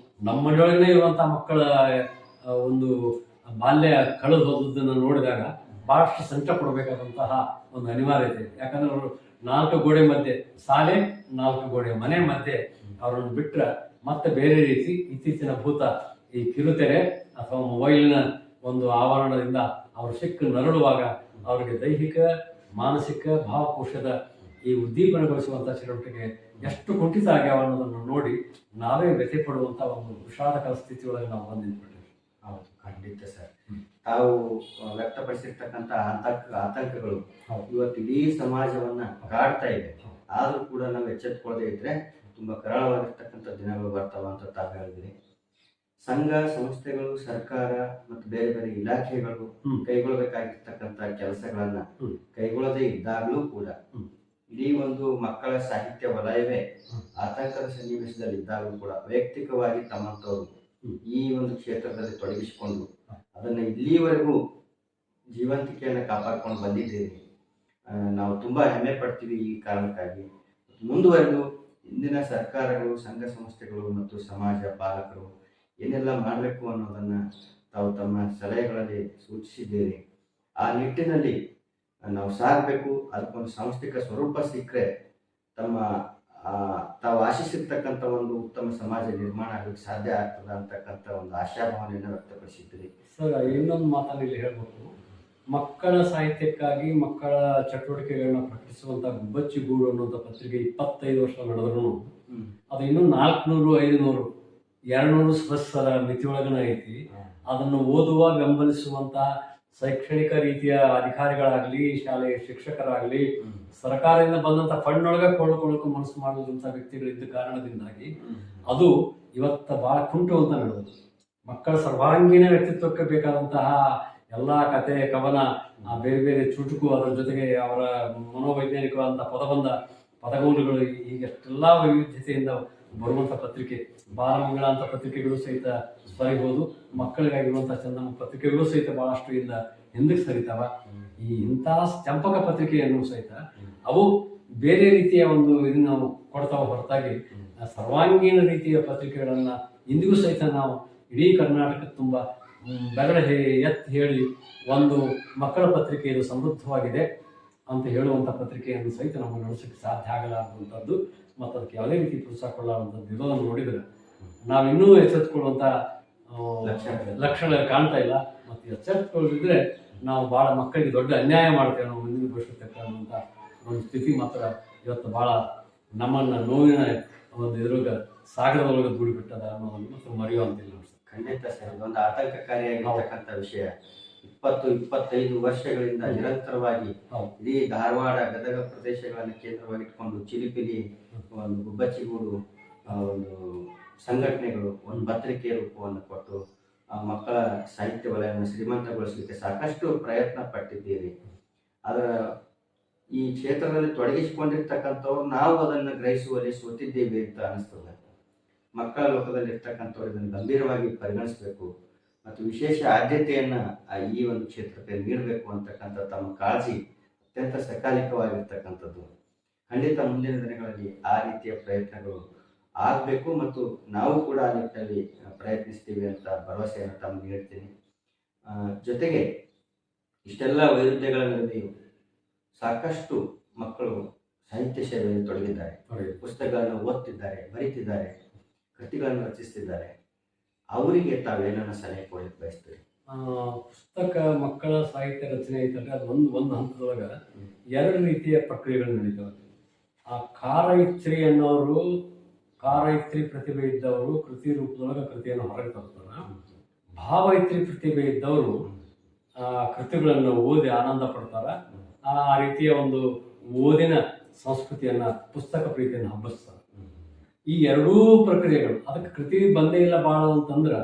ನಮ್ಮ ಮನೆಯೊಳಗನೆ ಇರುವಂಥ ಮಕ್ಕಳ ಒಂದು ಬಾಲ್ಯ ಕಳೆದು ಹೋದದ್ದನ್ನು ನೋಡಿದಾಗ ಭಾಳಷ್ಟು ಸಂಕಟ ಪಡಬೇಕಾದಂತಹ ಒಂದು ಅನಿವಾರ್ಯತೆ ಇದೆ. ಯಾಕಂದ್ರೆ ಅವರು 4 ಗೋಡೆ ಮಧ್ಯೆ ಶಾಲೆ, 4 ಗೋಡೆ ಮನೆ ಮಧ್ಯೆ ಅವರನ್ನು ಬಿಟ್ಟರೆ ಮತ್ತೆ ಬೇರೆ ರೀತಿ ಇತ್ತೀಚಿನ ಭೂತ ಈ ಕಿರುತೆರೆ ಅಥವಾ ಮೊಬೈಲಿನ ಒಂದು ಆವರಣದಿಂದ ಅವರು ಸಿಕ್ಕು ನರಳುವಾಗ ಅವರಿಗೆ ದೈಹಿಕ, ಮಾನಸಿಕ, ಭಾವಕೋಶದ ಈ ಉದ್ದೀಪನಗೊಳಿಸುವಂಥ ಚಟುವಟಿಕೆ ಎಷ್ಟು ಕುಂಠಿತ ಆಗ್ಯಾವ ಅನ್ನೋದನ್ನು ನೋಡಿ ನಾವೇ ವ್ಯಥೆ ಪಡುವಂಥ ಒಂದು ವಿಷಾದಕರ ಸ್ಥಿತಿಯೊಳಗೆ ನಾವು ಬಂದಿದ್ಬಿಟ್ಟಿವಿ. ಹೌದು, ಖಂಡಿತ ಸರ್. ತಾವು ವ್ಯಕ್ತಪಡಿಸಿರ್ತಕ್ಕಂಥ ಆತಂಕಗಳು ಇವತ್ತು ಇಡೀ ಸಮಾಜವನ್ನ ಕಾಡ್ತಾ ಇದೆ. ಆದ್ರೂ ಕೂಡ ನಾವು ಎಚ್ಚೆತ್ಕೊಳ್ಳದೆ ಇದ್ರೆ ತುಂಬಾ ಕರಾಳವಾಗಿರ್ತಕ್ಕಂಥ ದಿನಗಳು ಬರ್ತಾವ ಅಂತ ತಾವು ಹೇಳಿದ್ರಿ. ಸಂಘ ಸಂಸ್ಥೆಗಳು, ಸರ್ಕಾರ ಮತ್ತು ಬೇರೆ ಬೇರೆ ಇಲಾಖೆಗಳು ಕೈಗೊಳ್ಳಬೇಕಾಗಿರ್ತಕ್ಕಂಥ ಕೆಲಸಗಳನ್ನ ಕೈಗೊಳ್ಳದೇ ಇದ್ದಾಗಲೂ ಕೂಡ ಇಡೀ ಒಂದು ಮಕ್ಕಳ ಸಾಹಿತ್ಯ ವಲಯವೇ ಆತಂಕದ ಸನ್ನಿವೇಶದಲ್ಲಿ ಇದ್ದಾಗಲೂ ಕೂಡ ವೈಯಕ್ತಿಕವಾಗಿ ತಮ್ಮಂತವರು ಈ ಒಂದು ಕ್ಷೇತ್ರದಲ್ಲಿ ತೊಡಗಿಸಿಕೊಂಡು ಅದನ್ನ ಇಲ್ಲಿವರೆಗೂ ಜೀವಂತಿಕೆಯನ್ನು ಕಾಪಾಡ್ಕೊಂಡು ಬಂದಿದ್ದೀರಿ. ನಾವು ತುಂಬಾ ಹೆಮ್ಮೆ ಪಡ್ತೀವಿ ಈ ಕಾರಣಕ್ಕಾಗಿ. ಮುಂದುವರೆದು ಇಂದಿನ ಸರ್ಕಾರಗಳು, ಸಂಘ ಸಂಸ್ಥೆಗಳು ಮತ್ತು ಸಮಾಜ, ಪಾಲಕರು ಏನೆಲ್ಲ ಮಾಡಬೇಕು ಅನ್ನೋದನ್ನ ತಾವು ತಮ್ಮ ಸಲಹೆಗಳಲ್ಲಿ ಸೂಚಿಸಿದ್ದೀರಿ. ಆ ನಿಟ್ಟಿನಲ್ಲಿ ನಾವು ಸಾಗಬೇಕು. ಅದಕ್ಕೊಂದು ಸಾಂಸ್ಥಿಕ ಸ್ವರೂಪ ಸಿಕ್ಕರೆ ತಾವು ಆಶಿಸಿರ್ತಕ್ಕಂಥ ಒಂದು ಉತ್ತಮ ಸಮಾಜ ನಿರ್ಮಾಣ ಆಗಲಿಕ್ಕೆ ಸಾಧ್ಯ ಆಗ್ತದ ಅಂತಕ್ಕಂಥ ಒಂದು ಆಶಾಭಾವನೆಯನ್ನು ವ್ಯಕ್ತಪಡಿಸಿದ್ದೀರಿ. ಸರ್, ಇನ್ನೊಂದು ಮಾತನ್ನು ಇಲ್ಲಿ ಹೇಳ್ಬೇಕು. ಮಕ್ಕಳ ಸಾಹಿತ್ಯಕ್ಕಾಗಿ ಮಕ್ಕಳ ಚಟುವಟಿಕೆಗಳನ್ನ ಪ್ರಕಟಿಸುವಂಥ ಗುಬ್ಬಚ್ಚಿ ಗೂಡು ಅನ್ನುವಂಥ ಪತ್ರಿಕೆ 25 ವರ್ಷ ನಡೆದ್ರು ಅದು ಇನ್ನೂ 400, 500, 200 ಸದಸ್ಯರ ಮಿತಿಯೊಳಗನ ಐತಿ. ಅದನ್ನು ಓದುವ, ಬೆಂಬಲಿಸುವಂಥ ಶೈಕ್ಷಣಿಕ ರೀತಿಯ ಅಧಿಕಾರಿಗಳಾಗಲಿ, ಶಾಲೆಯ ಶಿಕ್ಷಕರಾಗಲಿ, ಸರ್ಕಾರದಿಂದ ಬಂದಂಥ ಫಂಡ್ನೊಳಗೆ ಕೊಳ್ಳಕೊಳ್ಳೋಕೆ ಮನಸ್ಸು ಮಾಡುವಂಥ ವ್ಯಕ್ತಿಗಳಿದ್ದ ಕಾರಣದಿಂದಾಗಿ ಅದು ಇವತ್ತು ಭಾಳ ಕುಂಟು ಅಂತ ಹೇಳೋದು. ಮಕ್ಕಳ ಸರ್ವಾಂಗೀಣ ವ್ಯಕ್ತಿತ್ವಕ್ಕೆ ಬೇಕಾದಂತಹ ಎಲ್ಲ ಕತೆ, ಕವನ, ಬೇರೆ ಬೇರೆ ಚುಟುಕು, ಅದರ ಜೊತೆಗೆ ಅವರ ಮನೋವೈಜ್ಞಾನಿಕವಾದಂಥ ಪದಗೌಲುಗಳು, ಈಗೆಷ್ಟೆಲ್ಲ ವೈವಿಧ್ಯತೆಯಿಂದ ಬರುವಂಥ ಪತ್ರಿಕೆ. ಬಾಲಮಂಗಳ ಅಂತ ಪತ್ರಿಕೆಗಳು ಸಹಿತ ಬರೀಬಹುದು. ಮಕ್ಕಳಿಗಾಗಿರುವಂಥ ಚಂದಮ್ಮ ಪತ್ರಿಕೆಗಳು ಸಹಿತ ಬಹಳಷ್ಟು ಇಂದ ಹಿಂದಕ್ಕೆ ಸರಿತಾವ. ಈ ಇಂಥ ಚಂಪಕ ಪತ್ರಿಕೆಯನ್ನು ಸಹಿತ ಅವು ಬೇರೆ ರೀತಿಯ ಒಂದು ಇದನ್ನು ನಾವು ಕೊಡ್ತಾವ ಹೊರತಾಗಿ ಸರ್ವಾಂಗೀಣ ರೀತಿಯ ಪತ್ರಿಕೆಗಳನ್ನ ಇಂದಿಗೂ ಸಹಿತ ನಾವು ಇಡೀ ಕರ್ನಾಟಕ ತುಂಬ ಬೆರಳ ಎತ್ತಿ ಹೇಳಿ ಒಂದು ಮಕ್ಕಳ ಪತ್ರಿಕೆ ಇದು ಸಮೃದ್ಧವಾಗಿದೆ ಅಂತ ಹೇಳುವಂಥ ಪತ್ರಿಕೆಯನ್ನು ಸಹಿತ ನಮಗೆ ನಡೆಸೋಕ್ಕೆ ಸಾಧ್ಯ ಆಗಲಾರದಂಥದ್ದು ಮತ್ತು ಅದಕ್ಕೆ ಯಾವುದೇ ರೀತಿ ಪ್ರೋತ್ಸಾಹ ಕೊಡಲಾರಂಥದ್ದು ಇರೋದನ್ನು ನೋಡಿದರೆ ನಾವಿನ್ನೂ ಎಚ್ಚೆತ್ತುಕೊಳ್ಳುವಂಥ ಲಕ್ಷಣ ಕಾಣ್ತಾ ಇಲ್ಲ. ಮತ್ತು ಎಚ್ಚೆತ್ತುಕೊಳ್ಳದಿದ್ರೆ ನಾವು ಭಾಳ ಮಕ್ಕಳಿಗೆ ದೊಡ್ಡ ಅನ್ಯಾಯ ಮಾಡ್ತೇವೆ ನಾವು ಮುಂದಿನ ಭವಿಷ್ಯಕ್ಕೆ ಅನ್ನುವಂಥ ಒಂದು ಸ್ಥಿತಿ ಮಾತ್ರ ಇವತ್ತು ಭಾಳ ನಮ್ಮನ್ನು ನೋವಿನ ಒಂದು ಎದುರುಗ ಸಾಗರದೊಳಗೆ ದೂಡಿಬಿಟ್ಟದ ಅನ್ನೋದನ್ನು ಮತ್ತು ಮರೆಯುವಂತಿಲ್ಲ. ಖಂಡಿತ ಸರ್, ಇದೊಂದು ಆತಂಕಕಾರಿಯಾಗಿರ್ತಕ್ಕಂಥ ವಿಷಯ. 20-25 ವರ್ಷಗಳಿಂದ ನಿರಂತರವಾಗಿ ಇಡೀ ಧಾರವಾಡ, ಗದಗ ಪ್ರದೇಶಗಳನ್ನು ಕೇಂದ್ರವಾಗಿಟ್ಕೊಂಡು ಚಿಲಿಪಿಲಿ ಒಂದು ಗುಬ್ಬಚ್ಚಿಗೂಡು ಒಂದು ಸಂಘಟನೆಗಳು ಒಂದು ಪತ್ರಿಕೆ ರೂಪವನ್ನು ಕೊಟ್ಟು ಮಕ್ಕಳ ಸಾಹಿತ್ಯ ವಲಯವನ್ನು ಶ್ರೀಮಂತಗೊಳಿಸಲಿಕ್ಕೆ ಸಾಕಷ್ಟು ಪ್ರಯತ್ನ ಪಟ್ಟಿದ್ದೀರಿ. ಅದರ ಈ ಕ್ಷೇತ್ರದಲ್ಲಿ ತೊಡಗಿಸಿಕೊಂಡಿರ್ತಕ್ಕಂಥವ್ರು ನಾವು ಅದನ್ನು ಗ್ರಹಿಸುವಲ್ಲಿ ಸೋತಿದ್ದೇವೆ ಅಂತ ಅನಿಸ್ತದೆ. ಮಕ್ಕಳ ಲೋಕದಲ್ಲಿ ಇರ್ತಕ್ಕಂಥವ್ರು ಇದನ್ನು ಗಂಭೀರವಾಗಿ ಪರಿಗಣಿಸಬೇಕು ಮತ್ತು ವಿಶೇಷ ಆದ್ಯತೆಯನ್ನು ಈ ಒಂದು ಕ್ಷೇತ್ರಕ್ಕೆ ನೀಡಬೇಕು ಅಂತಕ್ಕಂಥ ತಮ್ಮ ಕಾಳಜಿ ಅತ್ಯಂತ ಸಕಾಲಿಕವಾಗಿರ್ತಕ್ಕಂಥದ್ದು. ಖಂಡಿತ ಮುಂದಿನ ದಿನಗಳಲ್ಲಿ ಆ ರೀತಿಯ ಪ್ರಯತ್ನಗಳು ಆಗಬೇಕು ಮತ್ತು ನಾವು ಕೂಡ ಆ ನಿಟ್ಟಿನಲ್ಲಿ ಪ್ರಯತ್ನಿಸ್ತೀವಿ ಅಂತ ಭರವಸೆಯನ್ನು ತಮಗೆ ನೀಡ್ತೀನಿ. ಜೊತೆಗೆ ಇಷ್ಟೆಲ್ಲ ವೈರುಧ್ಯಗಳ ನಡುವೆಯೂ ಸಾಕಷ್ಟು ಮಕ್ಕಳು ಸಾಹಿತ್ಯ ಸೇವೆಯಲ್ಲಿ ತೊಡಗಿದ್ದಾರೆ. ಪುಸ್ತಕಗಳನ್ನು ಓದ್ತಿದ್ದಾರೆ, ಬರೀತಿದ್ದಾರೆ, ಕೃತಿಗಳನ್ನು ರಚಿಸ್ತಿದ್ದಾರೆ. ಅವರಿಗೆ ತಾವೇನನ್ನ ಸಲಹೆ ಕೊಡಲಿಕ್ಕೆ ಬಯಸ್ತೀರಿ? ಪುಸ್ತಕ ಮಕ್ಕಳ ಸಾಹಿತ್ಯ ರಚನೆ ಐತಂದ್ರೆ ಅದು ಒಂದು ಹಂತದೊಳಗೆ 2 ರೀತಿಯ ಪ್ರಕ್ರಿಯೆಗಳು ನಡೀತವೆ. ಆ ಕಾರಯಿತ್ರಿ ಅನ್ನೋರು, ಕಾರಯಿತ್ರಿ ಪ್ರತಿಭೆ ಇದ್ದವರು ಕೃತಿ ರೂಪದೊಳಗೆ ಕೃತಿಯನ್ನು ಹೊರಗೆ ತರ್ತಾರೆ. ಭಾವೈತ್ರಿ ಪ್ರತಿಭೆ ಇದ್ದವರು ಕೃತಿಗಳನ್ನು ಓದಿ ಆನಂದ ಪಡ್ತಾರೆ. ಆ ರೀತಿಯ ಒಂದು ಓದಿನ ಸಂಸ್ಕೃತಿಯನ್ನು, ಪುಸ್ತಕ ಪ್ರೀತಿಯನ್ನು ಹಬ್ಬಿಸ್ತಾರೆ. ಈ ಎರಡೂ ಪ್ರಕ್ರಿಯೆಗಳು ಅದಕ್ಕೆ ಕೃತಿ ಬಂದೇ ಇಲ್ಲ ಭಾಳ ಅಂತಂದ್ರೆ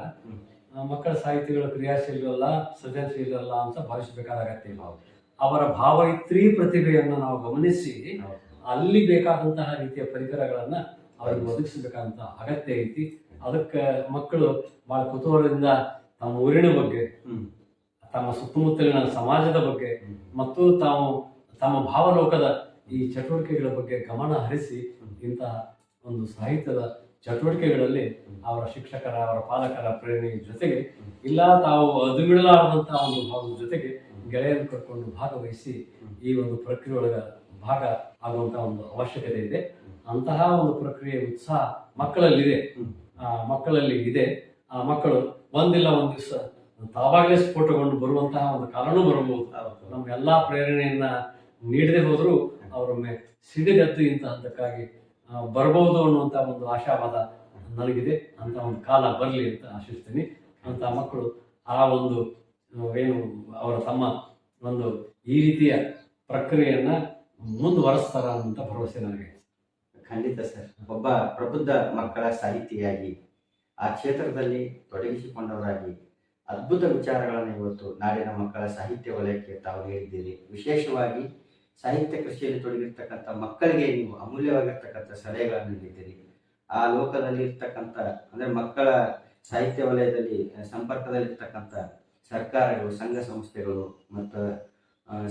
ಮಕ್ಕಳ ಸಾಹಿತಿಗಳು ಕ್ರಿಯಾಶೀಲರಲ್ಲ, ಸೃಜನಶೀಲರಲ್ಲ ಅಂತ ಭಾವಿಸಬೇಕಾದ ಅಗತ್ಯ ಇಲ್ಲ. ಅವರ ಭಾವೈತ್ರಿ ಪ್ರತಿಭೆಯನ್ನು ನಾವು ಗಮನಿಸಿ ಅಲ್ಲಿ ಬೇಕಾದಂತಹ ರೀತಿಯ ಪರಿಕರಗಳನ್ನು ಅವ್ರಿಗೆ ಒದಗಿಸಬೇಕಾದಂಥ ಅಗತ್ಯ ಐತಿ. ಅದಕ್ಕೆ ಮಕ್ಕಳು ಭಾಳ ಕುತೂಹಲದಿಂದ ತಮ್ಮ ಊರಿನ ಬಗ್ಗೆ, ತಮ್ಮ ಸುತ್ತಮುತ್ತಲಿನ ಸಮಾಜದ ಬಗ್ಗೆ ಮತ್ತು ತಮ್ಮ ಭಾವಲೋಕದ ಈ ಚಟುವಟಿಕೆಗಳ ಬಗ್ಗೆ ಗಮನ ಹರಿಸಿ ಇಂತಹ ಒಂದು ಸಾಹಿತ್ಯದ ಚಟುವಟಿಕೆಗಳಲ್ಲಿ ಅವರ ಶಿಕ್ಷಕರ, ಅವರ ಪಾಲಕರ ಪ್ರೇರಣೆ ಜೊತೆಗೆ ಇಲ್ಲ ತಾವು ಅದುಮಿಡಲಾರದಂತಹ ಒಂದು ಭಾವದ ಜೊತೆಗೆ ಗೆಳೆಯನ್ನು ಕರ್ಕೊಂಡು ಭಾಗವಹಿಸಿ ಈ ಒಂದು ಪ್ರಕ್ರಿಯೆಯೊಳಗೆ ಭಾಗ ಆಗುವಂಥ ಒಂದು ಅವಶ್ಯಕತೆ ಇದೆ. ಅಂತಹ ಒಂದು ಪ್ರಕ್ರಿಯೆ ಉತ್ಸಾಹ ಮಕ್ಕಳಲ್ಲಿ ಇದೆ. ಆ ಮಕ್ಕಳು ಒಂದಿಲ್ಲ ಒಂದು ದಿವಸ ತಾವಾಗಲೇ ಸ್ಫೋಟಗೊಂಡು ಬರುವಂತಹ ಒಂದು ಕಾರಣವೂ ಬರಬಹುದು. ನಮ್ಗೆಲ್ಲ ಪ್ರೇರಣೆಯನ್ನ ನೀಡದೆ ಹೋದರೂ ಅವರೊಮ್ಮೆ ಸಿಡಿದೆದ್ದು ಇಂಥ ಹಂತಕ್ಕಾಗಿ ಬರ್ಬೋದು ಅನ್ನುವಂಥ ಒಂದು ಆಶಾವಾದ ನನಗಿದೆ. ಅಂತ ಒಂದು ಕಾಲ ಬರಲಿ ಅಂತ ಆಶಿಸ್ತೀನಿ. ಅಂತ ಮಕ್ಕಳು ಆ ಒಂದು ಏನು ಅವರ ತಮ್ಮ ಒಂದು ಈ ರೀತಿಯ ಪ್ರಕ್ರಿಯೆಯನ್ನ ಮುಂದುವರೆಸ್ತಾರ ಅಂತ ಭರವಸೆ ನನಗೆ. ಖಂಡಿತ ಸರ್. ಒಬ್ಬ ಪ್ರಬುದ್ಧ ಮಕ್ಕಳ ಸಾಹಿತಿಯಾಗಿ ಆ ಕ್ಷೇತ್ರದಲ್ಲಿ ತೊಡಗಿಸಿಕೊಂಡವರಾಗಿ ಅದ್ಭುತ ವಿಚಾರಗಳನ್ನು ಇವತ್ತು ನಾಡಿನ ಮಕ್ಕಳ ಸಾಹಿತ್ಯ ವಲಯಕ್ಕೆ ತಾವು ನೀಡಿದ್ದೀರಿ. ವಿಶೇಷವಾಗಿ ಸಾಹಿತ್ಯ ಕೃಷಿಯಲ್ಲಿ ತೊಡಗಿರ್ತಕ್ಕಂಥ ಮಕ್ಕಳಿಗೆ ನೀವು ಅಮೂಲ್ಯವಾಗಿರ್ತಕ್ಕಂಥ ಸಲಹೆಗಳನ್ನು ನೀಡಿದ್ದೀರಿ. ಆ ಲೋಕದಲ್ಲಿ ಇರ್ತಕ್ಕಂಥ ಅಂದರೆ ಮಕ್ಕಳ ಸಾಹಿತ್ಯ ವಲಯದಲ್ಲಿ ಸಂಪರ್ಕದಲ್ಲಿರ್ತಕ್ಕಂಥ ಸರ್ಕಾರಗಳು, ಸಂಘ ಸಂಸ್ಥೆಗಳು ಮತ್ತು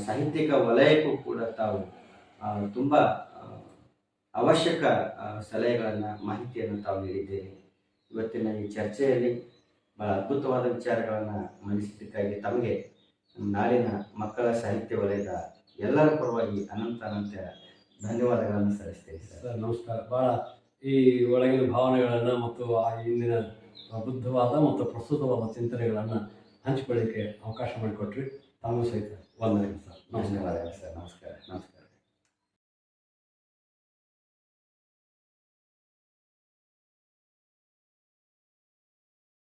ಸಾಹಿತ್ಯಿಕ ವಲಯಕ್ಕೂ ಕೂಡ ತಾವು ತುಂಬ ಅವಶ್ಯಕ ಸಲಹೆಗಳನ್ನು, ಮಾಹಿತಿಯನ್ನು ತಾವು ನೀಡಿದ್ದೀರಿ. ಇವತ್ತಿನ ಈ ಚರ್ಚೆಯಲ್ಲಿ ಬಹಳ ಅದ್ಭುತವಾದ ವಿಚಾರಗಳನ್ನು ಮಂಡಿಸಿದ್ದಕ್ಕಾಗಿ ತಮಗೆ ನಾಡಿನ ಮಕ್ಕಳ ಸಾಹಿತ್ಯ ವಲಯದ ಎಲ್ಲರ ಪರವಾಗಿ ಅನಂತ ಧನ್ಯವಾದಗಳನ್ನು ಸಲ್ಲಿಸ್ತೇನೆ ಸರ್. ನಮಸ್ಕಾರ. ಭಾಳ ಈ ಒಳಗಿನ ಭಾವನೆಗಳನ್ನು ಮತ್ತು ಆ ಇಂದಿನ ಪ್ರಬುದ್ಧವಾದ ಮತ್ತು ಪ್ರಸ್ತುತವಾದ ಚಿಂತನೆಗಳನ್ನು ಹಂಚಿಕೊಳ್ಳಿಕ್ಕೆ ಅವಕಾಶ ಮಾಡಿಕೊಟ್ರಿ. ತಮಗೂ ಸಹಿತ ವಂದನೆಗಳು ಸರ್. ಧನ್ಯವಾದಗಳು ಸರ್. ನಮಸ್ಕಾರ.